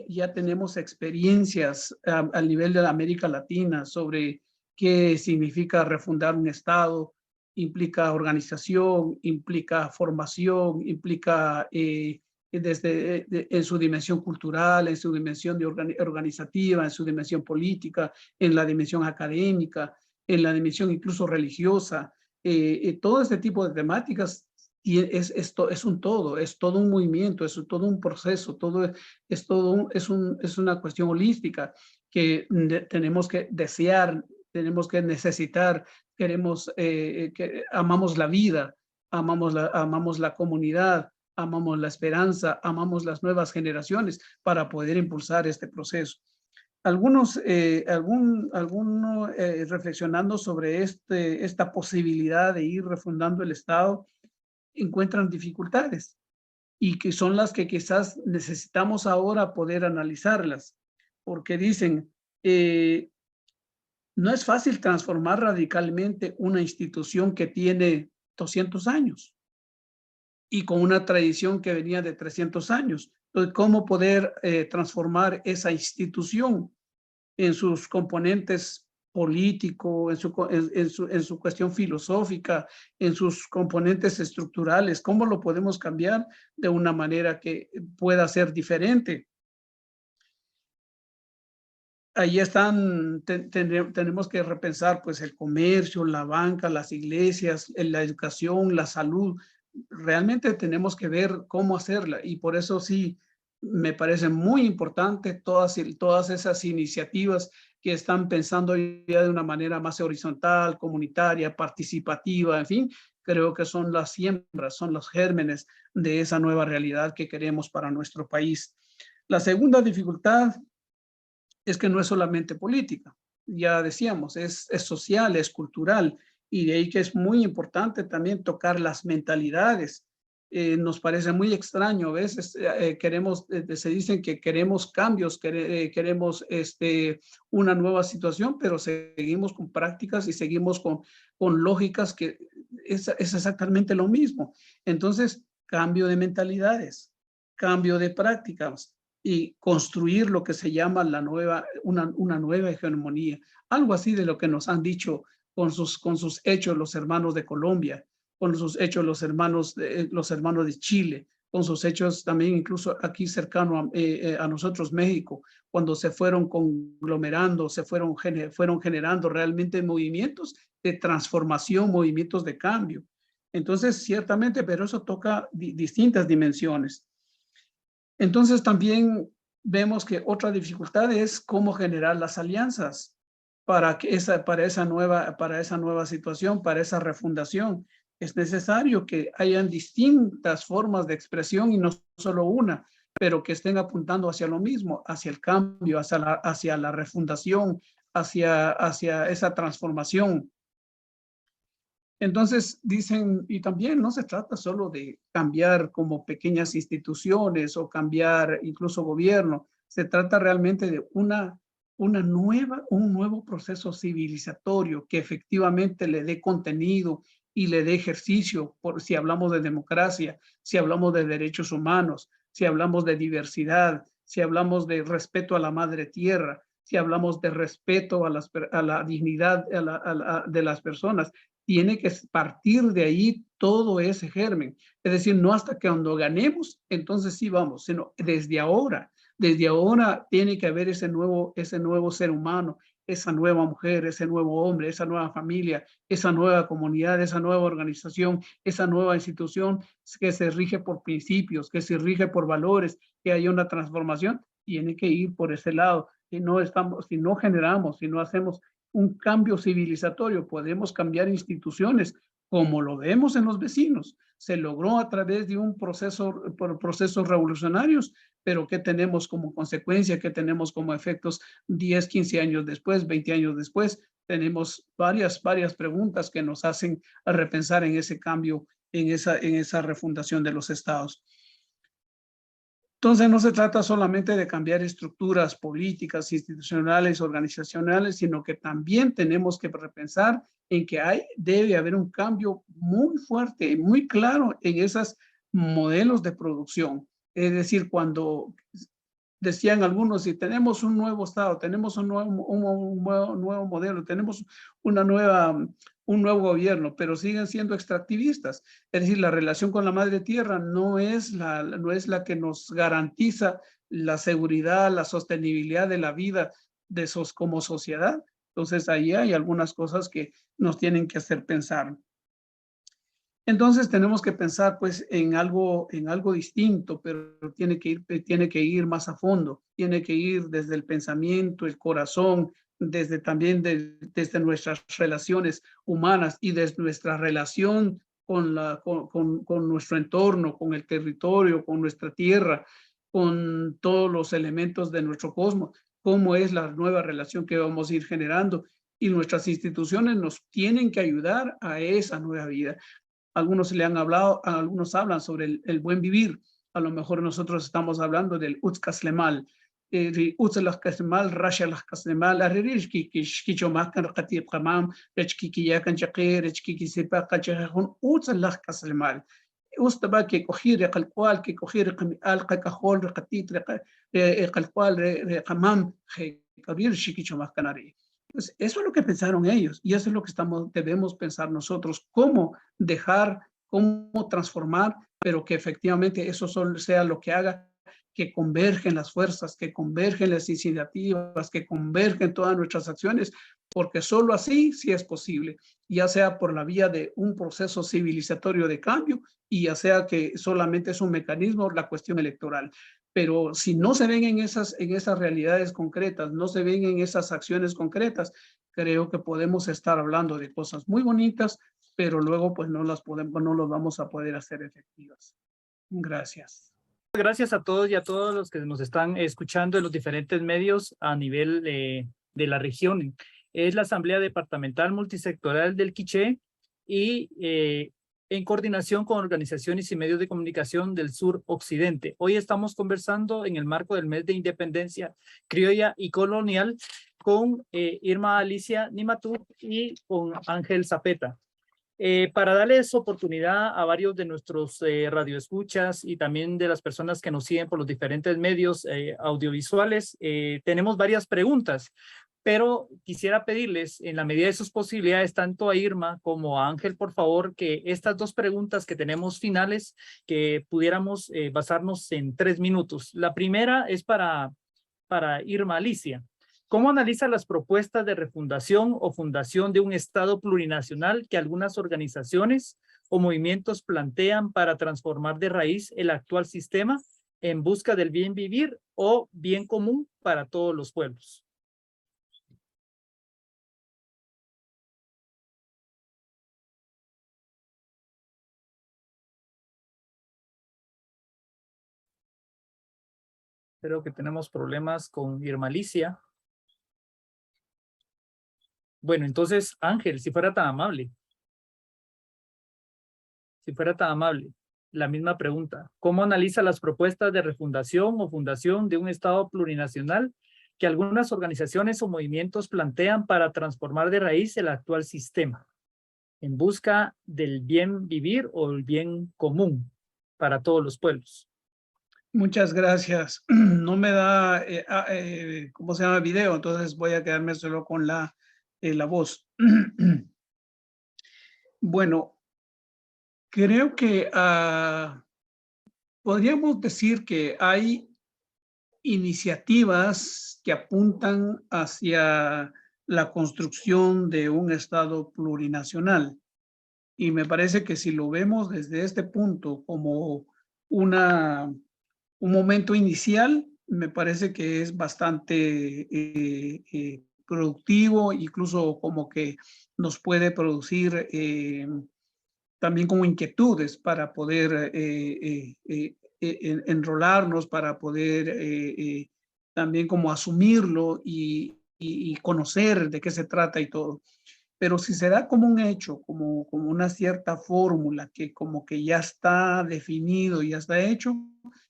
ya tenemos experiencias al nivel de la América Latina sobre qué significa refundar un Estado. Implica organización, implica formación, implica en su dimensión cultural, en su dimensión organizativa, en su dimensión política, en la dimensión académica, en la dimensión incluso religiosa. Todo este tipo de temáticas es un todo, es todo un movimiento, es todo un proceso, es una cuestión holística que tenemos que desear, tenemos que necesitar. Amamos la vida, amamos la comunidad, amamos la esperanza, amamos las nuevas generaciones para poder impulsar este proceso. Algunos reflexionando sobre esta posibilidad de ir refundando el Estado encuentran dificultades, y que son las que quizás necesitamos ahora poder analizarlas, porque dicen, no es fácil transformar radicalmente una institución que tiene 200 años y con una tradición que venía de 300 años. Entonces, ¿cómo poder transformar esa institución en sus componentes político, en su cuestión filosófica, en sus componentes estructurales. ¿Cómo lo podemos cambiar de una manera que pueda ser diferente? Ahí están, tenemos que repensar pues el comercio, la banca, las iglesias, la educación, la salud. Realmente tenemos que ver cómo hacerla y por eso sí me parece muy importante todas esas iniciativas que están pensando ya de una manera más horizontal, comunitaria, participativa, en fin, creo que son las siembras, son los gérmenes de esa nueva realidad que queremos para nuestro país. La segunda dificultad es que no es solamente política, ya decíamos, es social, es cultural, y de ahí que es muy importante también tocar las mentalidades. Nos parece muy extraño, a veces se dicen que queremos cambios, queremos una nueva situación, pero seguimos con prácticas y seguimos con lógicas que es exactamente lo mismo. Entonces, cambio de mentalidades, cambio de prácticas, y construir lo que se llama una nueva hegemonía. Algo así de lo que nos han dicho con sus hechos los hermanos de Colombia, con sus hechos los hermanos de Chile, con sus hechos también incluso aquí cercano a nosotros, México, cuando se fueron conglomerando, fueron generando realmente movimientos de transformación, movimientos de cambio. Entonces, ciertamente, pero eso toca distintas dimensiones. Entonces también vemos que otra dificultad es cómo generar las alianzas para esa nueva situación, para esa refundación. Es necesario que hayan distintas formas de expresión y no solo una, pero que estén apuntando hacia lo mismo, hacia el cambio, hacia la refundación, hacia esa transformación. Entonces dicen, y también no se trata solo de cambiar como pequeñas instituciones o cambiar incluso gobierno, se trata realmente de un nuevo proceso civilizatorio que efectivamente le dé contenido y le dé ejercicio, si hablamos de democracia, si hablamos de derechos humanos, si hablamos de diversidad, si hablamos de respeto a la madre tierra, si hablamos de respeto a la dignidad de las personas. Tiene que partir de ahí todo ese germen. Es decir, no hasta que cuando ganemos, entonces sí vamos, sino desde ahora tiene que haber ese nuevo ser humano, esa nueva mujer, ese nuevo hombre, esa nueva familia, esa nueva comunidad, esa nueva organización, esa nueva institución que se rige por principios, que se rige por valores, que haya una transformación, tiene que ir por ese lado. Si no generamos, si no hacemos un cambio civilizatorio, podemos cambiar instituciones como lo vemos en los vecinos. Se logró a través de por procesos revolucionarios, pero ¿qué tenemos como consecuencia? ¿Qué tenemos como efectos 10, 15 años después, 20 años después? Tenemos varias preguntas que nos hacen repensar en ese cambio, en esa refundación de los estados. Entonces, no se trata solamente de cambiar estructuras políticas, institucionales, organizacionales, sino que también tenemos que repensar en que debe haber un cambio muy fuerte, muy claro en esos modelos de producción. Es decir, cuando decían algunos, si tenemos un nuevo Estado, tenemos un nuevo modelo, tenemos un nuevo gobierno, pero siguen siendo extractivistas. Es decir, la relación con la madre tierra no es la que nos garantiza la seguridad, la sostenibilidad de la vida como sociedad. Entonces, ahí hay algunas cosas que nos tienen que hacer pensar. Entonces tenemos que pensar pues en algo distinto, pero tiene que ir más a fondo, tiene que ir desde el pensamiento, el corazón, desde nuestras relaciones humanas y desde nuestra relación con nuestro entorno, con el territorio, con nuestra tierra, con todos los elementos de nuestro cosmos, cómo es la nueva relación que vamos a ir generando, y nuestras instituciones nos tienen que ayudar a esa nueva vida. Algunos hablan sobre el buen vivir. A lo mejor nosotros estamos hablando del Utzkaslemal. Utzkaslemal, Rasha Kaslemal, Arrirish Kichomakan, Katip Kamam, Rechkikiyakan Chakir, Rechkikisipa, Kachahun, Utzkaslemal. Ustaba que coger el cual, que coger al cacajol, recatit, el cual, recamam, Kabir Shikichomakanari. Pues eso es lo que pensaron ellos y eso es lo que debemos pensar nosotros, cómo dejar, cómo transformar, pero que efectivamente eso solo sea lo que haga que convergen las fuerzas, que convergen las iniciativas, que convergen todas nuestras acciones, porque solo así sí es posible, ya sea por la vía de un proceso civilizatorio de cambio y ya sea que solamente es un mecanismo, la cuestión electoral. Pero si no se ven en esas realidades concretas, no se ven en esas acciones concretas, creo que podemos estar hablando de cosas muy bonitas, pero luego pues no las vamos a poder hacer efectivas. Gracias. Gracias a todos y a todos los que nos están escuchando en los diferentes medios a nivel de la región. Es la Asamblea Departamental Multisectorial del Quiché y en coordinación con organizaciones y medios de comunicación del sur occidente. Hoy estamos conversando en el marco del mes de independencia criolla y colonial con Irma Alicia Nimatú y con Ángel Zapeta. Para darles oportunidad a varios de nuestros radioescuchas y también de las personas que nos siguen por los diferentes medios audiovisuales, tenemos varias preguntas, pero quisiera pedirles, en la medida de sus posibilidades, tanto a Irma como a Ángel, por favor, que estas dos preguntas que tenemos finales, que pudiéramos basarnos en 3 minutos. La primera es para Irma Alicia. ¿Cómo analiza las propuestas de refundación o fundación de un Estado plurinacional que algunas organizaciones o movimientos plantean para transformar de raíz el actual sistema en busca del bien vivir o bien común para todos los pueblos? Creo que tenemos problemas con Irma Alicia. Bueno, entonces, Ángel, si fuera tan amable. Si fuera tan amable, la misma pregunta. ¿Cómo analiza las propuestas de refundación o fundación de un Estado plurinacional que algunas organizaciones o movimientos plantean para transformar de raíz el actual sistema en busca del bien vivir o el bien común para todos los pueblos? Muchas gracias. No me da, ¿cómo se llama? Video, entonces voy a quedarme solo con la voz. Bueno, creo que podríamos decir que hay iniciativas que apuntan hacia la construcción de un Estado plurinacional. Y me parece que si lo vemos desde este punto como un momento inicial, me parece que es bastante productivo, incluso como que nos puede producir también como inquietudes para poder enrolarnos, para poder también como asumirlo y conocer de qué se trata y todo. Pero si se da como un hecho, como una cierta fórmula que como que ya está definido, ya está hecho,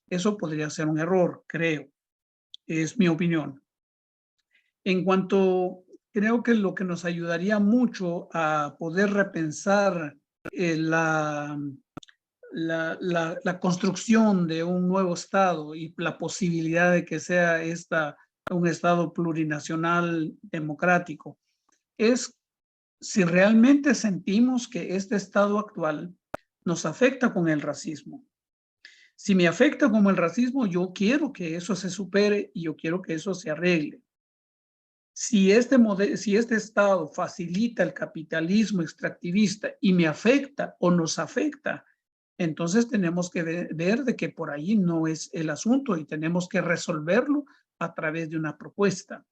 eso podría ser un error, creo. Es mi opinión. En cuanto, creo que lo que nos ayudaría mucho a poder repensar la construcción de un nuevo Estado y la posibilidad de que sea un Estado plurinacional democrático, es si realmente sentimos que este estado actual nos afecta con el racismo. Si me afecta como el racismo, yo quiero que eso se supere y yo quiero que eso se arregle. Si este estado facilita el capitalismo extractivista y me afecta o nos afecta, entonces tenemos que ver de que por ahí no es el asunto y tenemos que resolverlo a través de una propuesta.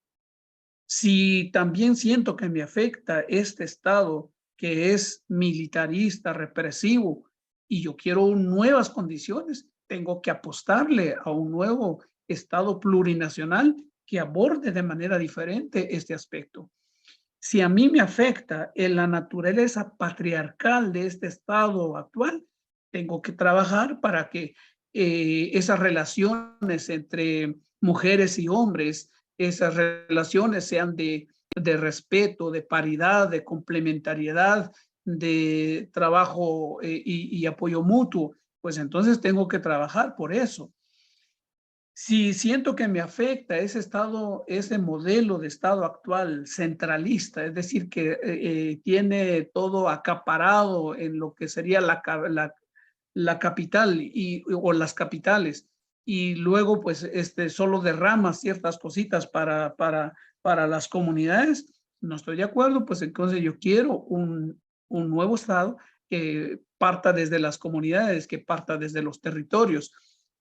Si también siento que me afecta este estado que es militarista, represivo, y yo quiero nuevas condiciones, tengo que apostarle a un nuevo estado plurinacional que aborde de manera diferente este aspecto. Si a mí me afecta en la naturaleza patriarcal de este estado actual, tengo que trabajar para que esas relaciones entre mujeres y hombres, esas relaciones sean de respeto, de paridad, de complementariedad, de trabajo y apoyo mutuo, pues entonces tengo que trabajar por eso. Si siento que me afecta ese estado, ese modelo de estado actual centralista, es decir, que tiene todo acaparado en lo que sería la capital o las capitales, y luego pues solo derrama ciertas cositas para las comunidades, no estoy de acuerdo. Pues entonces yo quiero un nuevo estado que parta desde las comunidades, que parta desde los territorios.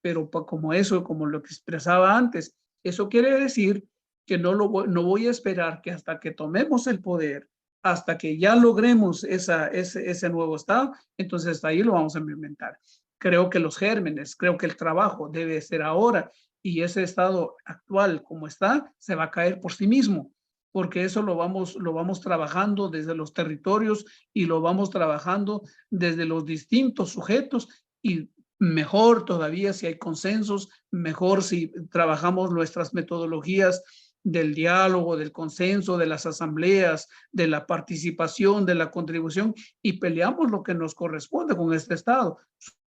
Pero como eso, como lo que expresaba antes, eso quiere decir que no voy a esperar que hasta que tomemos el poder, hasta que ya logremos ese nuevo estado, entonces hasta ahí lo vamos a implementar. Creo que los gérmenes, creo que el trabajo debe ser ahora, y ese estado actual como está se va a caer por sí mismo, porque eso lo vamos trabajando desde los territorios y lo vamos trabajando desde los distintos sujetos, y mejor todavía si hay consensos, mejor si trabajamos nuestras metodologías del diálogo, del consenso, de las asambleas, de la participación, de la contribución, y peleamos lo que nos corresponde con este Estado,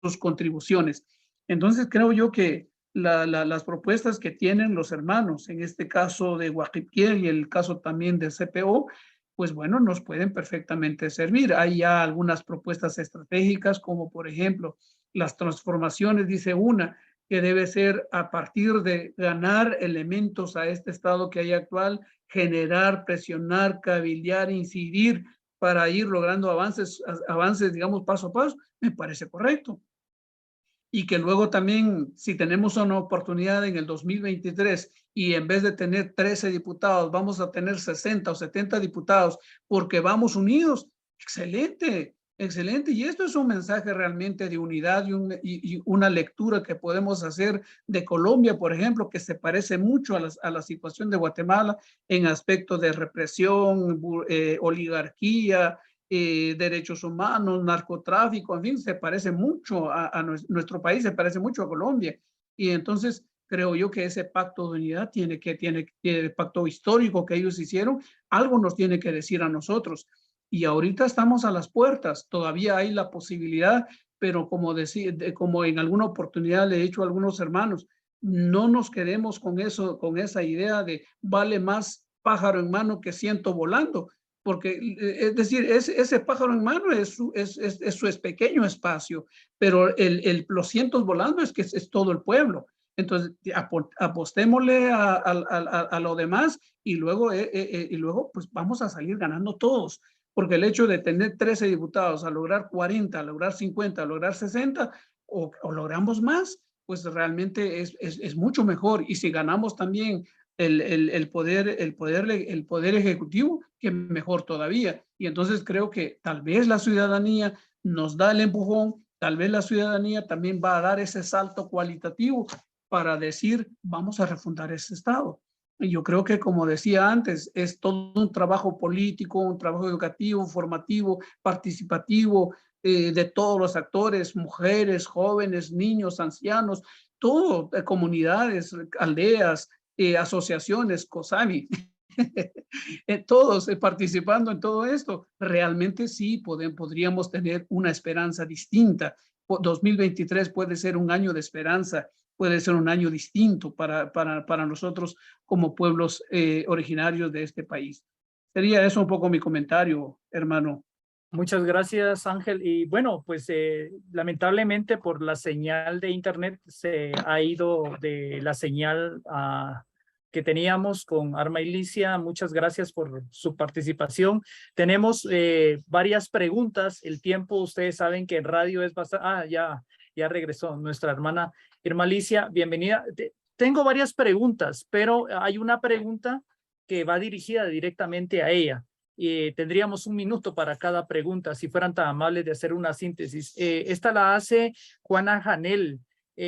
sus contribuciones. Entonces creo yo que las propuestas que tienen los hermanos, en este caso de Guajiquiel y el caso también del CPO, pues bueno, nos pueden perfectamente servir. Hay ya algunas propuestas estratégicas, como por ejemplo las transformaciones, dice una, que debe ser a partir de ganar elementos a este estado que hay actual, generar, presionar, cabildear, incidir para ir logrando avances, digamos, paso a paso, me parece correcto. Y que luego también, si tenemos una oportunidad en el 2023 y en vez de tener 13 diputados, vamos a tener 60 o 70 diputados porque vamos unidos, excelente, excelente. Y esto es un mensaje realmente de unidad y una lectura que podemos hacer de Colombia, por ejemplo, que se parece mucho a la situación de Guatemala en aspectos de represión, oligarquía, derechos humanos, narcotráfico, en fin, se parece mucho nuestro país, se parece mucho a Colombia. Y entonces creo yo que ese pacto de unidad tiene el pacto histórico que ellos hicieron, algo nos tiene que decir a nosotros. Y ahorita estamos a las puertas, todavía hay la posibilidad, pero como en alguna oportunidad le he dicho a algunos hermanos, no nos quedemos con eso, con esa idea de vale más pájaro en mano que ciento volando, porque es decir, ese pájaro en mano es su pequeño espacio, pero los cientos volando es que es todo el pueblo. Entonces, apostémosle a lo demás, y luego pues vamos a salir ganando todos, porque el hecho de tener 13 diputados, a lograr 40, a lograr 50, a lograr 60, o logramos más, pues realmente es mucho mejor. Y si ganamos también el poder ejecutivo, que mejor todavía. Y entonces creo que tal vez la ciudadanía nos da el empujón, tal vez la ciudadanía también va a dar ese salto cualitativo para decir, vamos a refundar ese Estado. Y yo creo que, como decía antes, es todo un trabajo político, un trabajo educativo, formativo, participativo, de todos los actores, mujeres, jóvenes, niños, ancianos, todo, comunidades, aldeas, asociaciones, COSAMI, todos participando en todo esto. Realmente sí podríamos tener una esperanza distinta. 2023 puede ser un año de esperanza, puede ser un año distinto para nosotros como pueblos originarios de este país. Sería eso un poco mi comentario, hermano. Muchas gracias, Ángel. Y bueno, pues lamentablemente por la señal de internet se ha ido de la señal que teníamos con Arma Ilicia. Muchas gracias por su participación. Tenemos varias preguntas. El tiempo, ustedes saben que en radio es bastante... ya regresó nuestra hermana Irma Alicia. Bienvenida. Tengo varias preguntas, pero hay una pregunta que va dirigida directamente a ella. Tendríamos un minuto para cada pregunta, si fueran tan amables de hacer una síntesis. Esta la hace Juana Janel.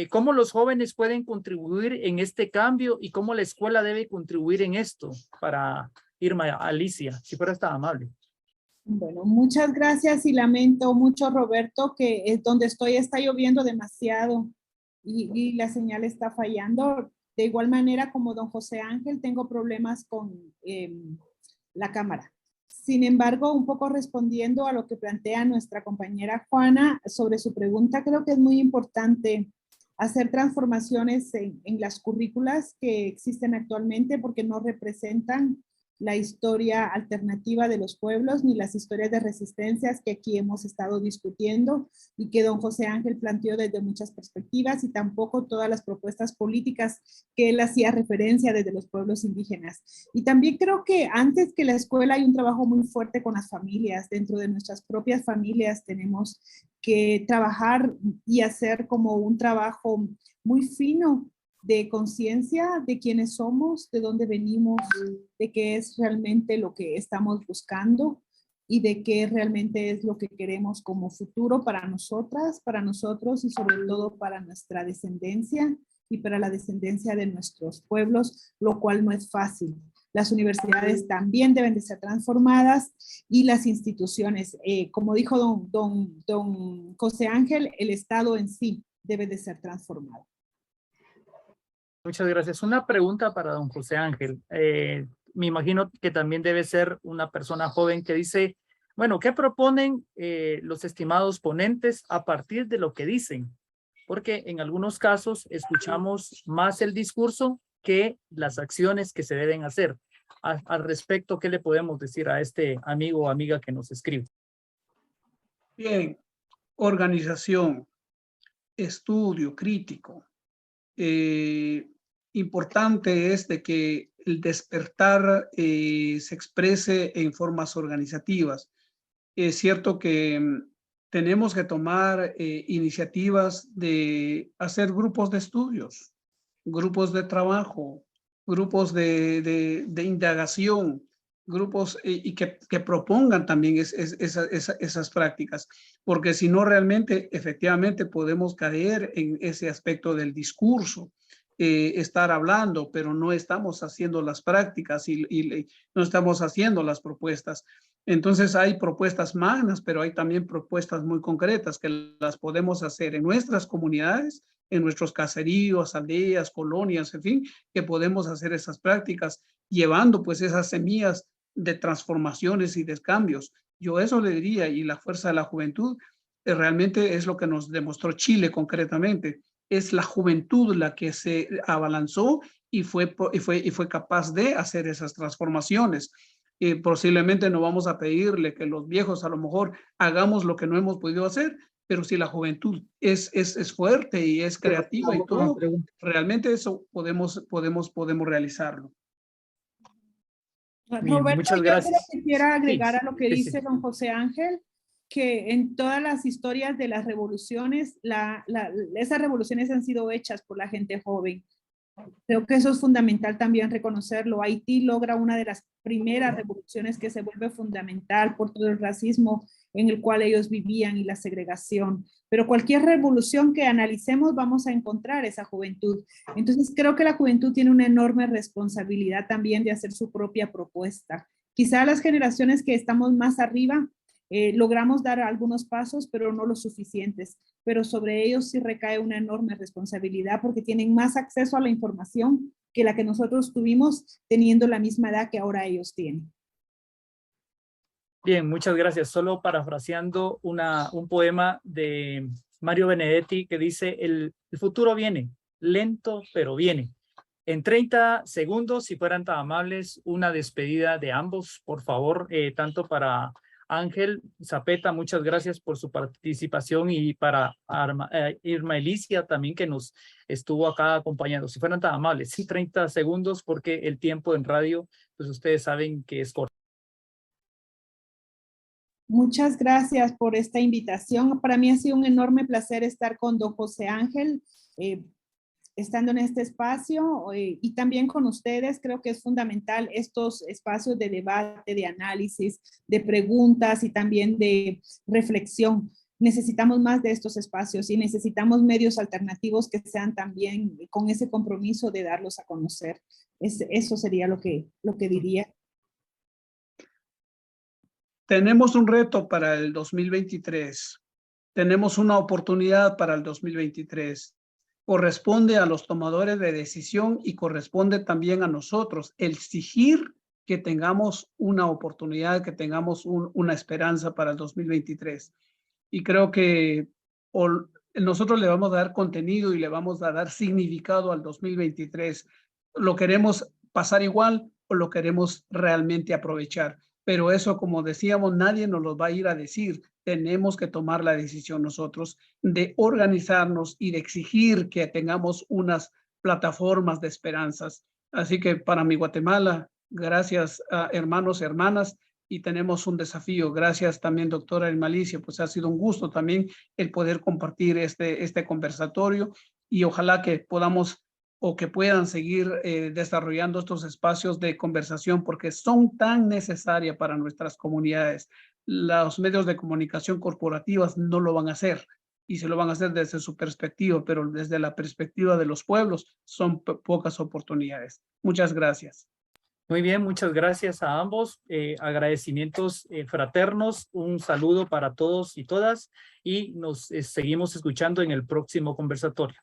¿Cómo los jóvenes pueden contribuir en este cambio y cómo la escuela debe contribuir en esto? Para Irma Alicia, si fuera tan amable. Bueno, muchas gracias y lamento mucho, Roberto, que es donde estoy está lloviendo demasiado y la señal está fallando. De igual manera, como don José Ángel, tengo problemas con la cámara. Sin embargo, un poco respondiendo a lo que plantea nuestra compañera Juana sobre su pregunta, creo que es muy importante hacer transformaciones en las currículas que existen actualmente porque no representan la historia alternativa de los pueblos ni las historias de resistencias que aquí hemos estado discutiendo y que don José Ángel planteó desde muchas perspectivas, y tampoco todas las propuestas políticas que él hacía referencia desde los pueblos indígenas. Y también creo que antes que la escuela hay un trabajo muy fuerte con las familias. Dentro de nuestras propias familias tenemos que trabajar y hacer como un trabajo muy fino de conciencia de quiénes somos, de dónde venimos, de qué es realmente lo que estamos buscando y de qué realmente es lo que queremos como futuro para nosotras, para nosotros y sobre todo para nuestra descendencia y para la descendencia de nuestros pueblos, lo cual no es fácil. Las universidades también deben de ser transformadas y las instituciones, como dijo don José Ángel, el Estado en sí debe de ser transformado. Muchas gracias. Una pregunta para don José Ángel. Me imagino que también debe ser una persona joven que dice, bueno, ¿qué proponen los estimados ponentes a partir de lo que dicen? Porque en algunos casos escuchamos más el discurso que las acciones que se deben hacer. Al respecto, ¿qué le podemos decir a este amigo o amiga que nos escribe? Bien, organización, estudio crítico. Importante es de que el despertar se exprese en formas organizativas. Es cierto que tenemos que tomar iniciativas de hacer grupos de estudios, grupos de trabajo, grupos de indagación, grupos y que propongan también esas prácticas, porque si no realmente, efectivamente, podemos caer en ese aspecto del discurso, estar hablando, pero no estamos haciendo las prácticas y no estamos haciendo las propuestas. Entonces hay propuestas magnas, pero hay también propuestas muy concretas que las podemos hacer en nuestras comunidades, en nuestros caseríos, aldeas, colonias, en fin, que podemos hacer esas prácticas, llevando pues esas semillas de transformaciones y de cambios. Yo eso le diría, y la fuerza de la juventud realmente es lo que nos demostró Chile concretamente. Es la juventud la que se abalanzó y fue capaz de hacer esas transformaciones. Posiblemente no vamos a pedirle que los viejos a lo mejor hagamos lo que no hemos podido hacer, pero si la juventud es fuerte y es creativa y todo, realmente eso podemos realizarlo. Bien, Roberto, muchas yo gracias. quisiera agregar a lo que Sí, dice sí. don José Ángel, que en todas las historias de las revoluciones, esas revoluciones han sido hechas por la gente joven. Creo que eso es fundamental también reconocerlo. Haití logra una de las primeras revoluciones que se vuelve fundamental por todo el racismo en el cual ellos vivían y la segregación. Pero cualquier revolución que analicemos vamos a encontrar esa juventud. Entonces creo que la juventud tiene una enorme responsabilidad también de hacer su propia propuesta. Quizá las generaciones que estamos más arriba logramos dar algunos pasos, pero no los suficientes. Pero sobre ellos sí recae una enorme responsabilidad porque tienen más acceso a la información que la que nosotros tuvimos teniendo la misma edad que ahora ellos tienen. Bien, muchas gracias. Solo parafraseando un poema de Mario Benedetti que dice, el futuro viene, lento, pero viene. En 30 segundos, si fueran tan amables, una despedida de ambos, por favor, tanto para Ángel Zapeta, muchas gracias por su participación, y para Irma Elicia también, que nos estuvo acá acompañando. Si fueran tan amables, sí, 30 segundos, porque el tiempo en radio, pues ustedes saben que es corto. Muchas gracias por esta invitación. Para mí ha sido un enorme placer estar con don José Ángel, estando en este espacio y también con ustedes. Creo que es fundamental estos espacios de debate, de análisis, de preguntas y también de reflexión. Necesitamos más de estos espacios y necesitamos medios alternativos que sean también con ese compromiso de darlos a conocer. Eso sería lo que diría. Tenemos un reto para el 2023. Tenemos una oportunidad para el 2023. Corresponde a los tomadores de decisión y corresponde también a nosotros exigir que tengamos una oportunidad, que tengamos una esperanza para el 2023. Y creo que nosotros le vamos a dar contenido y le vamos a dar significado al 2023. ¿Lo queremos pasar igual o lo queremos realmente aprovechar? Pero eso, como decíamos, nadie nos lo va a ir a decir. Tenemos que tomar la decisión nosotros de organizarnos y de exigir que tengamos unas plataformas de esperanzas. Así que para mi Guatemala, gracias a hermanos y hermanas, y tenemos un desafío. Gracias también, doctora El Malicia, pues ha sido un gusto también el poder compartir este conversatorio y ojalá que podamos o que puedan seguir desarrollando estos espacios de conversación porque son tan necesarias para nuestras comunidades. Los medios de comunicación corporativas no lo van a hacer y se lo van a hacer desde su perspectiva, pero desde la perspectiva de los pueblos son pocas oportunidades. Muchas gracias. Muy bien, muchas gracias a ambos. Agradecimientos fraternos. Un saludo para todos y todas y nos seguimos escuchando en el próximo conversatorio.